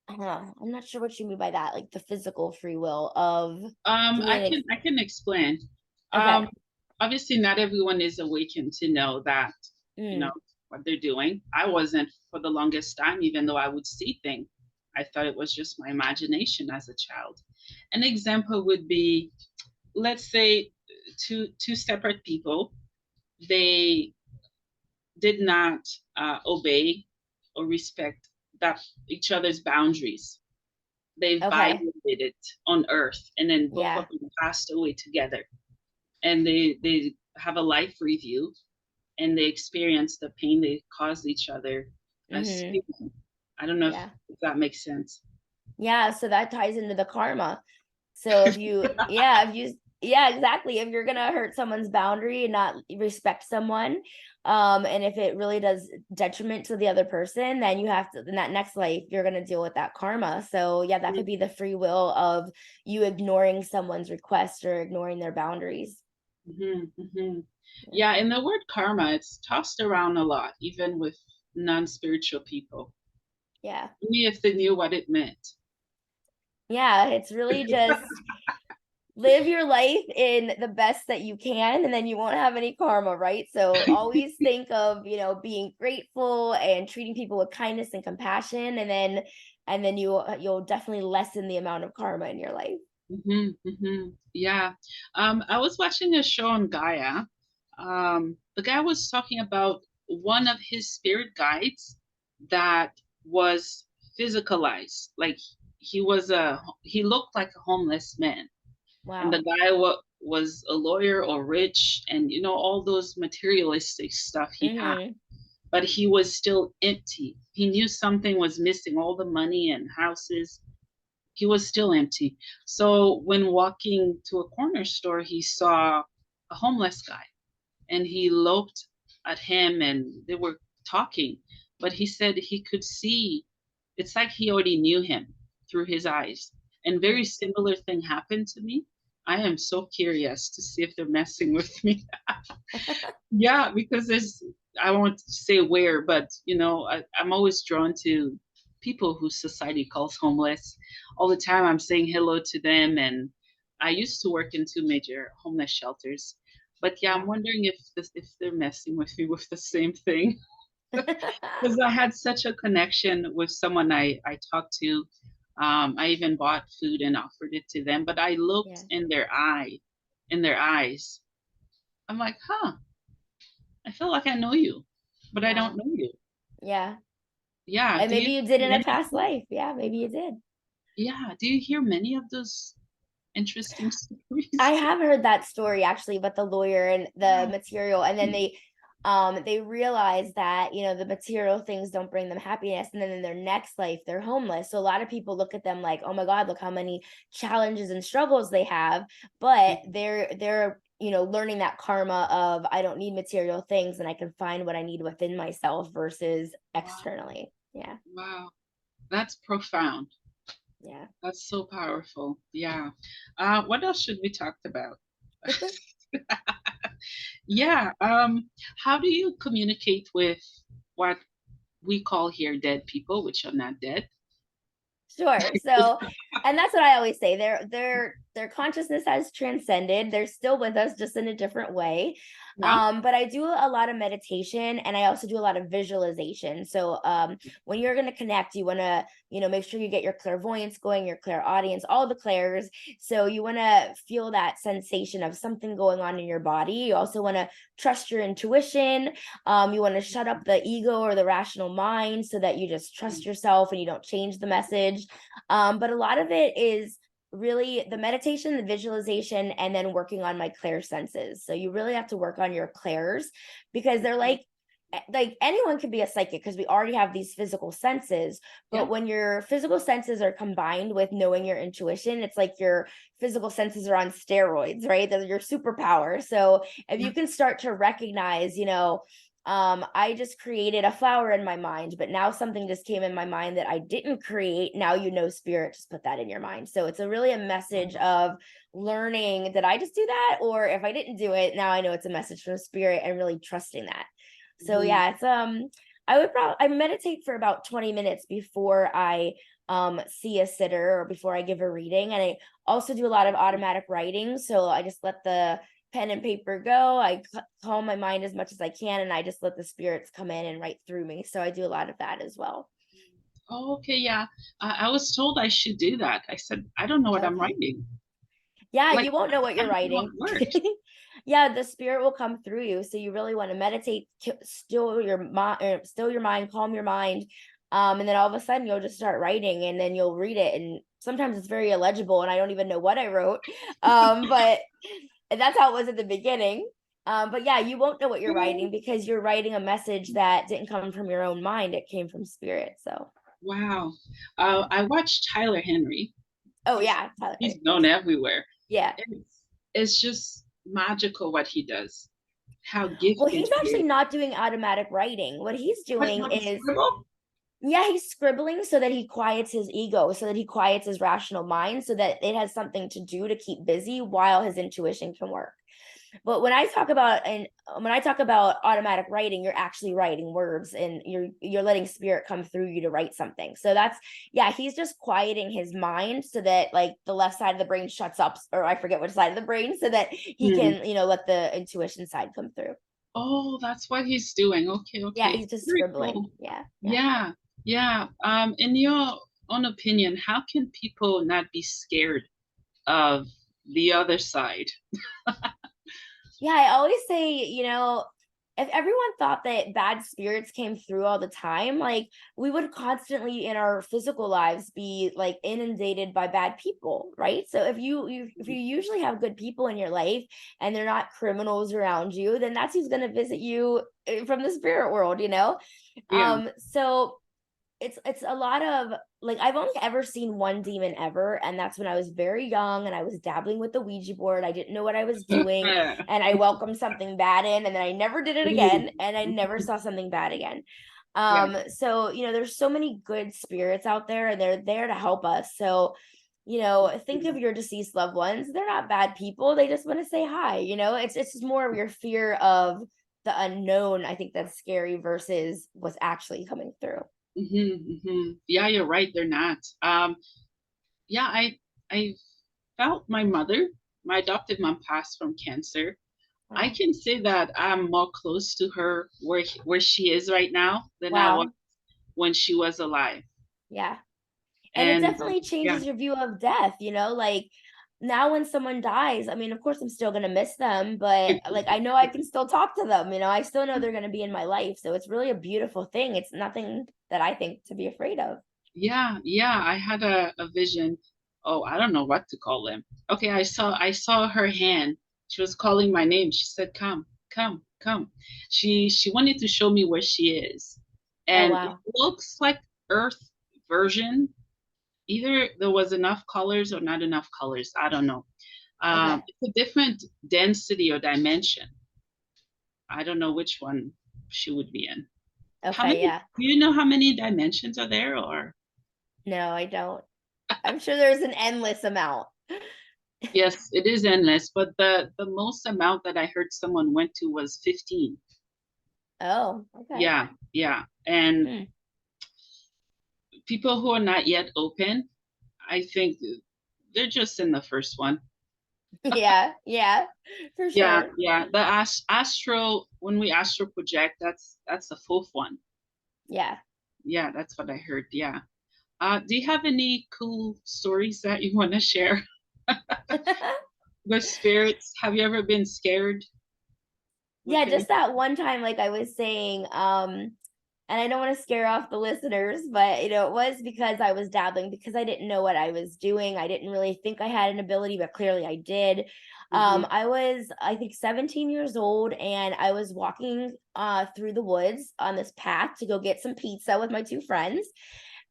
I'm not sure what you mean by that, like the physical free will of I doing. can explain. Um, Okay. Obviously, not everyone is awakened to know that, you know, Mm, what they're doing. I wasn't for the longest time, even though I would see things. I thought it was just my imagination as a child. An example would be, let's say, two separate people. They did not obey or respect that each other's boundaries. They okay. violated on Earth, and then both of Yeah. them passed away together. And they have a life review, and they experience the pain they caused each other as Hmm. human. I don't know Yeah. if that makes sense. Yeah. So that ties into the karma. So yeah, exactly. If you're gonna hurt someone's boundary and not respect someone, and if it really does detriment to the other person, then you have to, in that next life, you're gonna deal with that karma. So yeah, that could be the free will of you ignoring someone's request or ignoring their boundaries. Hmm. Hmm. Yeah. Yeah, and the word karma, it's tossed around a lot, even with non-spiritual people. Yeah. Only if they knew what it meant. Yeah, it's really just live your life in the best that you can, and then you won't have any karma, right? So always think of, being grateful and treating people with kindness and compassion, and then you'll definitely lessen the amount of karma in your life. Hmm. Hmm. Yeah. I was watching a show on Gaia. The guy was talking about one of his spirit guides that was physicalized. Like he looked like a homeless man. And the Wow. guy was a lawyer or rich and all those materialistic stuff he had. Mm-hmm. But he was still empty. He knew something was missing, all the money and houses, he was still empty. So when walking to a corner store, he saw a homeless guy and he looked at him and they were talking. But he said he could see, it's like he already knew him through his eyes. And very similar thing happened to me. I am so curious to see if they're messing with me. Yeah, because I won't say where, but I'm always drawn to people who society calls homeless. All the time I'm saying hello to them, and I used to work in two major homeless shelters. But yeah, I'm Wow. wondering if they're messing with me with the same thing. Because I had such a connection with someone I talked to. I even bought food and offered it to them, but I looked Yeah. in their eyes. I'm like, huh, I feel like I know you, but I don't Wow. know you. Yeah. Yeah. And Do you maybe you did hear in a many of past those? life. Yeah, maybe you did. Yeah. Do you hear many of those interesting I stories? have heard that story actually about the lawyer and the material, and then they realize that, you know, the material things don't bring them happiness, and then in their next life they're homeless. So a lot of people look at them like, oh my God, look how many challenges and struggles they have, but they're you know, learning that karma of, I don't need material things and I can find what I need within myself versus Wow. externally. Yeah. Wow. That's profound. Yeah. That's so powerful. Yeah. What else should we talk about? Yeah. How do you communicate with what we call here dead people, which are not dead? Sure. So, and that's what I always say. Their consciousness has transcended. They're still with us, just in a different way. Yeah. But I do a lot of meditation, and I also do a lot of visualization. So, when you're going to connect, you want to, you know, make sure you get your clairvoyance going, your clairaudience, all the clairs. So you want to feel that sensation of something going on in your body. You also want to trust your intuition. You want to shut up the ego or the rational mind so that you just trust yourself and you don't change the message. But a lot of it is really the meditation, the visualization, and then working on my clair senses. So you really have to work on your clairs, because they're like anyone can be a psychic because we already have these physical senses. Yeah. But when your physical senses are combined with knowing your intuition, it's like your physical senses are on steroids, right? They're your superpower. So if Yeah. you can start to recognize, you know, I just created a flower in my mind, but now something just came in my mind that I didn't create. Now, you know, spirit just put that in your mind. So it's a really a message of learning, did I just do that? Or if I didn't do it, now I know it's a message from spirit, and really trusting that. So Mhm. yeah, it's I would probably I meditate for about 20 minutes before I see a sitter or before I give a reading. And I also do a lot of automatic writing. So I just let the pen and paper go. I calm my mind as much as I can, and I just let the spirits come in and write through me. So I do a lot of that as well. Oh, okay, yeah. I was told I should do that. I said, I don't know what I'm Okay. writing. Yeah, Like, you won't know what I you're don't know how writing. it works. Yeah, the spirit will come through you. So you really want to meditate, still your mind, still your mind, calm your mind. And then all of a sudden you'll just start writing, and then you'll read it. And sometimes it's very illegible and I don't even know what I wrote. But and that's how it was at the beginning. But yeah, you won't know what you're writing because you're writing a message that didn't come from your own mind. It came from spirit. So Wow. I watched Tyler Henry. oh He's yeah, Tyler, he's of known course. everywhere. Yeah. It's just magical what he does. How Well, gifted he's he actually is. not doing automatic writing. What he's doing What is, scribble? yeah, he's scribbling so that he quiets his ego, so that he quiets his rational mind, so that it has something to do to keep busy while his intuition can work. But when I talk about automatic writing, you're actually writing words, and you're letting spirit come through you to write something. So that's, yeah, he's just quieting his mind so that like the left side of the brain shuts up, or I forget which side of the brain, so that he Hmm. can, you know, let the intuition side come through. Oh, that's what he's doing. Okay, Yeah, okay. he's just Very scribbling. cool. Yeah, yeah. Yeah, yeah. In your own opinion, how can people not be scared of the other side? Yeah, I always say, you know, if everyone thought that bad spirits came through all the time, like we would constantly in our physical lives be like inundated by bad people, right? So if you usually have good people in your life and they're not criminals around you, then that's who's going to visit you from the spirit world, you know? Yeah. So it's a lot of like, I've only ever seen one demon ever, and that's when I was very young and I was dabbling with the Ouija board. I didn't know what I was doing, and I welcomed something bad in, and then I never did it again, Ooh. and I never saw something bad again. Yeah. So you know, there's so many good spirits out there, and they're there to help us. So you know, think of your deceased loved ones. They're not bad people. They just want to say hi. You know, it's just more of your fear of the unknown. I think that's scary versus what's actually coming through. Yeah, you're right. They're not. Yeah, I felt my mother, my adopted mom passed from cancer. I Wow. can say that I'm more close to her where she is right now than I was Wow. when she was alive. Yeah. And it And definitely yeah, changes your view of death, you know, like now when someone dies, I mean, of course I'm still gonna miss them, but like I know I can still talk to them, I still know they're gonna be in my life. So it's really a beautiful thing. It's nothing that I think to be afraid of. Yeah, yeah. I had a vision. Oh, I don't know what to call them. Okay, I saw her hand. She was calling my name. She said, "Come, come, come." She wanted to show me where she is. Oh And it wow. looks like Earth version. Either there was enough colors or not enough colors. I don't know. Okay. It's a different density or dimension. I don't know which one she would be in. How Okay, many, yeah. do you know how many dimensions are there or? No, I don't. I'm sure there's an endless amount. Yes, it is endless, but the most amount that I heard someone went to was 15. Oh, okay. Yeah, yeah. And Hmm. people who are not yet open, I think they're just in the first one. Yeah, yeah, for Yeah, sure. yeah. The astro, when we astro project, that's the fourth one. Yeah. Yeah, that's what I heard. Yeah. Do you have any cool stories that you want to share with spirits? Have you ever been scared with Yeah, any? just that one time, like I was saying, and I don't want to scare off the listeners, but it was because I was dabbling because I didn't know what I was doing. I didn't really think I had an ability, but clearly I did. Mhm. I was, I think, 17 years old, and I was walking through the woods on this path to go get some pizza with my two friends.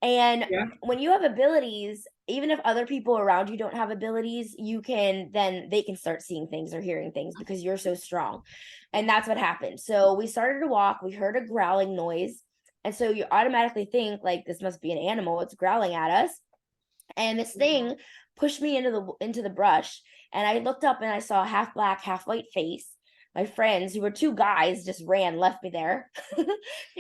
And Yeah. when you have abilities, even if other people around you don't have abilities, you can then they can start seeing things or hearing things because you're so strong. And that's what happened. So we started to walk, we heard a growling noise. And so you automatically think like this must be an animal, it's growling at us. And this thing pushed me into the brush, and I looked up and I saw a half black half white face. My friends, who were two guys, just ran, left me there.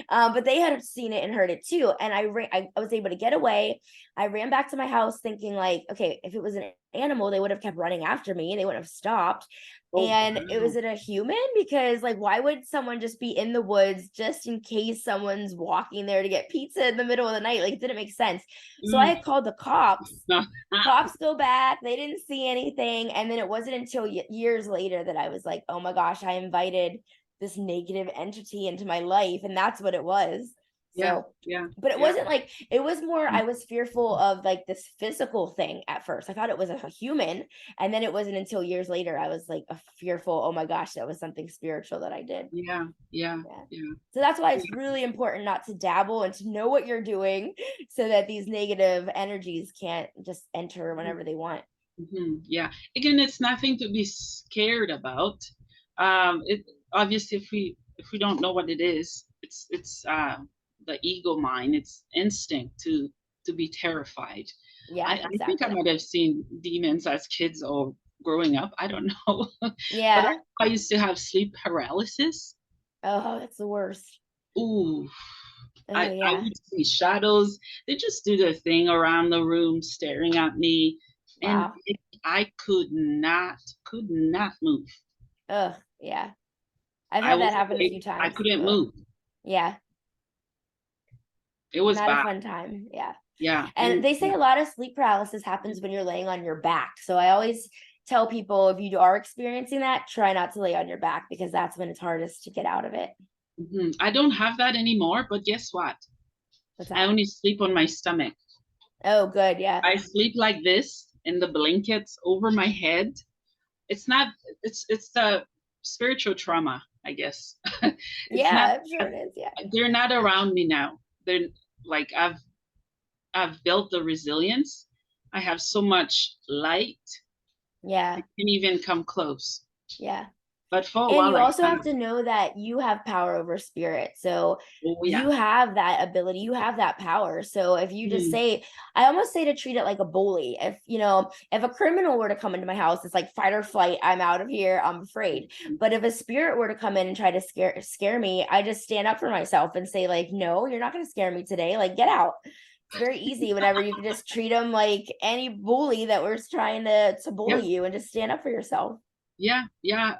But they had seen it and heard it too, and I was able to get away. I ran back to my house thinking like, okay, if it was an animal they would have kept running after me, they wouldn't have stopped. Oh, And it was wow. it a human? Because like why would someone just be in the woods just in case someone's walking there to get pizza in the middle of the night? Like it didn't make sense. So I Mm. had called the cops. No. Cops go back, they didn't see anything. And then it wasn't until years later that I was like, oh my gosh, I invited this negative entity into my life. And that's what it was. Yeah, So, yeah, but it yeah. wasn't like, it was more, I was fearful of like this physical thing at first. I thought it was a human. And then it wasn't until years later I was like a fearful, oh my gosh, that was something spiritual that I did. Yeah, yeah, Yeah. yeah, So that's why it's yeah. really important not to dabble and to know what you're doing so that these negative energies can't just enter whenever they want. Yeah. Again, it's nothing to be scared about. It obviously if we don't know what it is, it's the ego mind, it's instinct to be terrified. I, Yeah, I think I exactly. might have seen demons as kids or growing up. I don't know. But Yeah. I used to have sleep paralysis. Oh, that's the worst. Ooh, I Oh, I yeah. would see shadows. They just do their thing around the room, staring at me, and Wow. I could not move. Oh, yeah. I've I had that was happen a few awake. I times. couldn't Oh, move. yeah. It was Not a bad. fun time. Yeah. Yeah, And and they say a lot of sleep paralysis happens when you're laying on your back. So I always tell people if you are experiencing that, try not to lay on your back because that's when it's hardest to get out of it. I don't have that anymore. But guess what? What's I that? only sleep on my stomach. Oh, good. Yeah. I sleep like this in the blankets over my head. It's not. It's the spiritual trauma, I guess. It's not. Yeah, I'm sure it is. Yeah. They're not around me now. They're like I've built the resilience. I have so much light. They Yeah. can't even come close. Yeah. But for a And while, you I also have have. to know that you have power over spirit. So Oh yeah. you have that ability, you have that power. So if you just Mm, say, I almost say to treat it like a bully. If a criminal were to come into my house, it's like fight or flight. I'm out of here. I'm afraid. mm, But if a spirit were to come in and try to scare me, I just stand up for myself and say, like, no, you're not going to scare me today. Like, get out. It's very easy whenever you can just treat them like any bully that was trying to yeah, bully you and just stand up for yourself. yeah, yeah.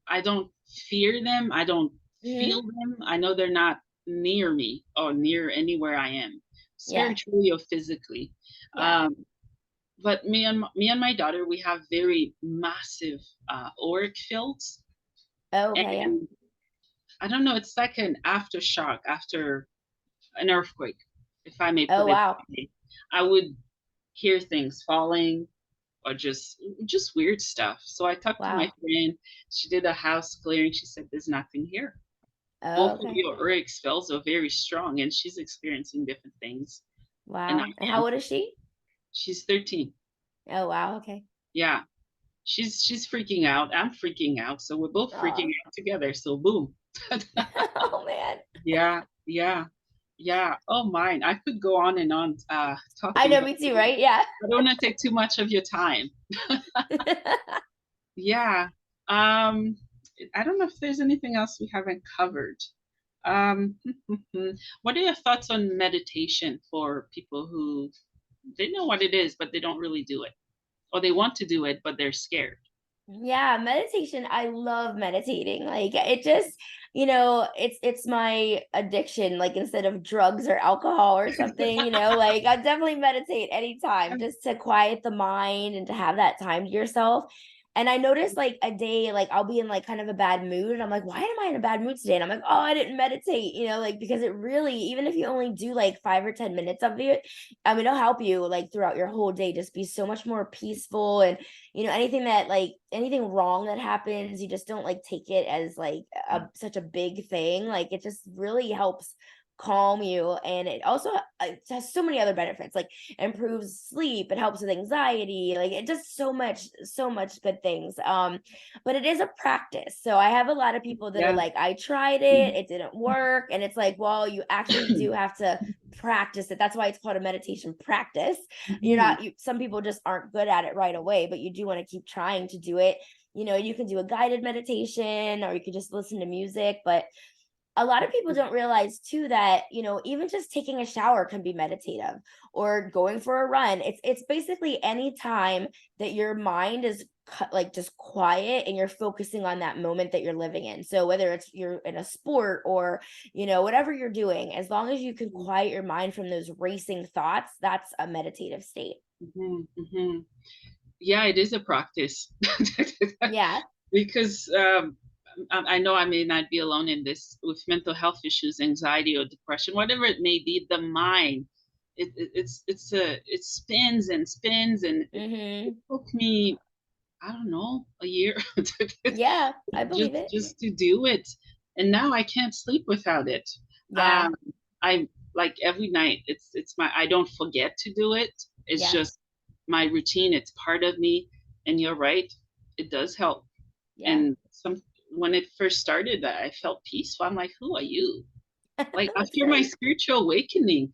I don't fear them. I don't Hmm. feel them. I know they're not near me or near anywhere I am, Yeah. spiritually or physically. Yeah. Um, But me and my daughter, we have very massive auric fields, Oh, okay, yeah. and I don't know, it's like an aftershock after an earthquake, if I may Oh, put it wow. that way. I would hear things falling or just weird stuff. So I talked to my Wow. friend. She did a house clearing. She said, "There's nothing here. Oh, Both of okay. your auric fields are very strong," and she's experiencing different things, and I Wow. And how am. old is she? She's 13. Oh, wow. Okay. Yeah, she's freaking out. I'm freaking out. So we're both freaking Oh, out together. So boom. oh man. Yeah, yeah, yeah. Oh, mine. I could go on and on I talking, know, but me too, right? Yeah. I don't want to take too much of your time. Yeah. Um, I don't know if there's anything else we haven't covered. Um, what are your thoughts on meditation for people who they know what it is, but they don't really do it, or they want to do it, but they're scared? Yeah, meditation. I love meditating. Like it just, it's my addiction. Like instead of drugs or alcohol or something, like I definitely meditate anytime just to quiet the mind and to have that time to yourself. And I notice like a day, like I'll be in like kind of a bad mood and I'm like, why am I in a bad mood today? And I'm like, oh, I didn't meditate, like because it really, even if you only do like 5 or 10 minutes of it, I mean, it'll help you like throughout your whole day just be so much more peaceful. And anything that like anything wrong that happens, you just don't like take it as like such a big thing. Like it just really helps calm you, and it also it has so many other benefits, like improves sleep, it helps with anxiety, like it does so much good things. But it is a practice, so I have a lot of people that are Yeah. like, I tried it didn't work, and it's like, well, you actually do have to practice it. That's why it's called a meditation practice. You're Mhm. not you Some people just aren't good at it right away, but you do want to keep trying to do it. You can do a guided meditation or you could just listen to music, but a lot of people don't realize too that even just taking a shower can be meditative, or going for a run. It's basically any time that your mind is like just quiet and you're focusing on that moment that you're living in. So whether it's you're in a sport or whatever you're doing, as long as you can quiet your mind from those racing thoughts, that's a meditative state. Mhm. Mhm. Yeah, it is a practice. Yeah. Because I know I may not be alone in this with mental health issues, anxiety or depression, whatever it may be. The mind, it spins and spins, and it Mhm. took me, I don't know, a year Yeah, I believe it. just to do it, and now I can't sleep without it. Yeah. Um, I like every night. It's my I don't forget to do it. It's Yeah. just my routine. It's part of me, and you're right. It does help. Yeah. And when it first started, I felt peaceful. I'm like, who are you? Like That's after my great. spiritual awakening,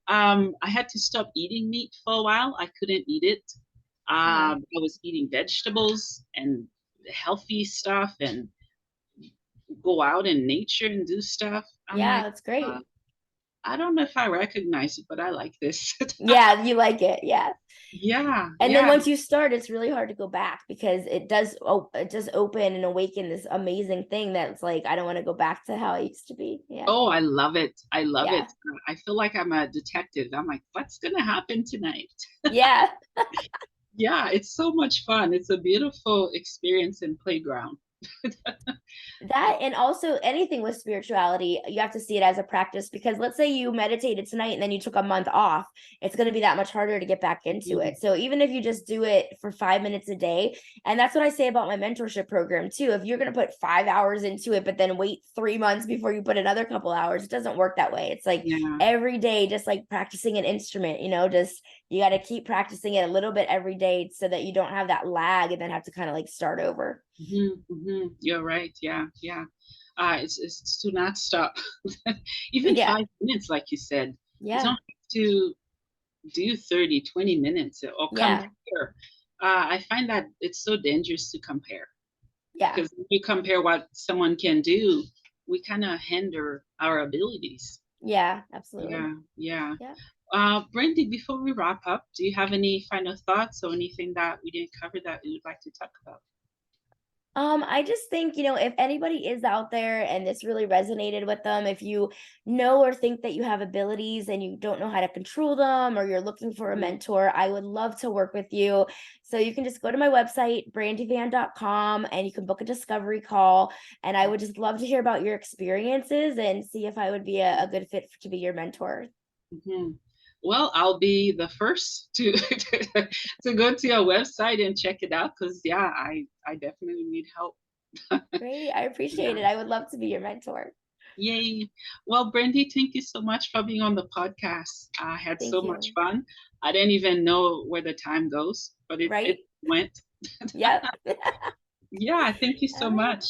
I had to stop eating meat for a while. I couldn't eat it. Uh-huh. I was eating vegetables and healthy stuff, and go out in nature and do stuff. I'm Yeah, like, that's uh, great. I don't know if I recognize it, but I like this. Yeah, you like it. Yeah. Yeah, And then yeah. once you start, it's really hard to go back because it does open and awaken this amazing thing that's like, I don't want to go back to how I used to be. Yeah. Oh, I love it. I love Yeah. it. I feel like I'm a detective. I'm like, what's gonna happen tonight? Yeah. Yeah, it's so much fun. It's a beautiful experience and playground. That, and also anything with spirituality, you have to see it as a practice, because let's say you meditated tonight and then you took a month off, it's going to be that much harder to get back into Mhm. it. So even if you just do it for 5 minutes a day, and that's what I say about my mentorship program too. If you're going to put 5 hours into it, but then wait 3 months before you put another couple hours, it doesn't work that way. It's like Yeah. every day, just like practicing an instrument, just you got to keep practicing it a little bit every day so that you don't have that lag and then have to kind of like start over. You're right. Yeah, yeah. It's to not stop. Even Yeah. 5 minutes, like you said. You don't Yeah. have to do 30, 20 minutes or Yeah. compare. I find that it's so dangerous to compare, Yeah. because if you compare what someone can do, we kind of hinder our abilities. Yeah, absolutely. Yeah, yeah. Yeah. Brandy, before we wrap up, do you have any final thoughts or anything that we didn't cover that you would like to talk about? I just think, if anybody is out there and this really resonated with them, if you know or think that you have abilities and you don't know how to control them, or you're looking for a Mhm. mentor, I would love to work with you. So you can just go to my website, brandyvan.com, and you can book a discovery call. And I would just love to hear about your experiences and see if I would be a good fit to be your mentor. Mhm. Well, I'll be the first to to go to your website and check it out because yeah, I definitely need help. Great. I appreciate Yeah. it. I would love to be your mentor. Yay. Well, Brandy, thank you so much for being on the podcast. I had so Thank much you. fun. I didn't even know where the time goes, but it Right? went. Yep. Yeah, thank you so All right. much.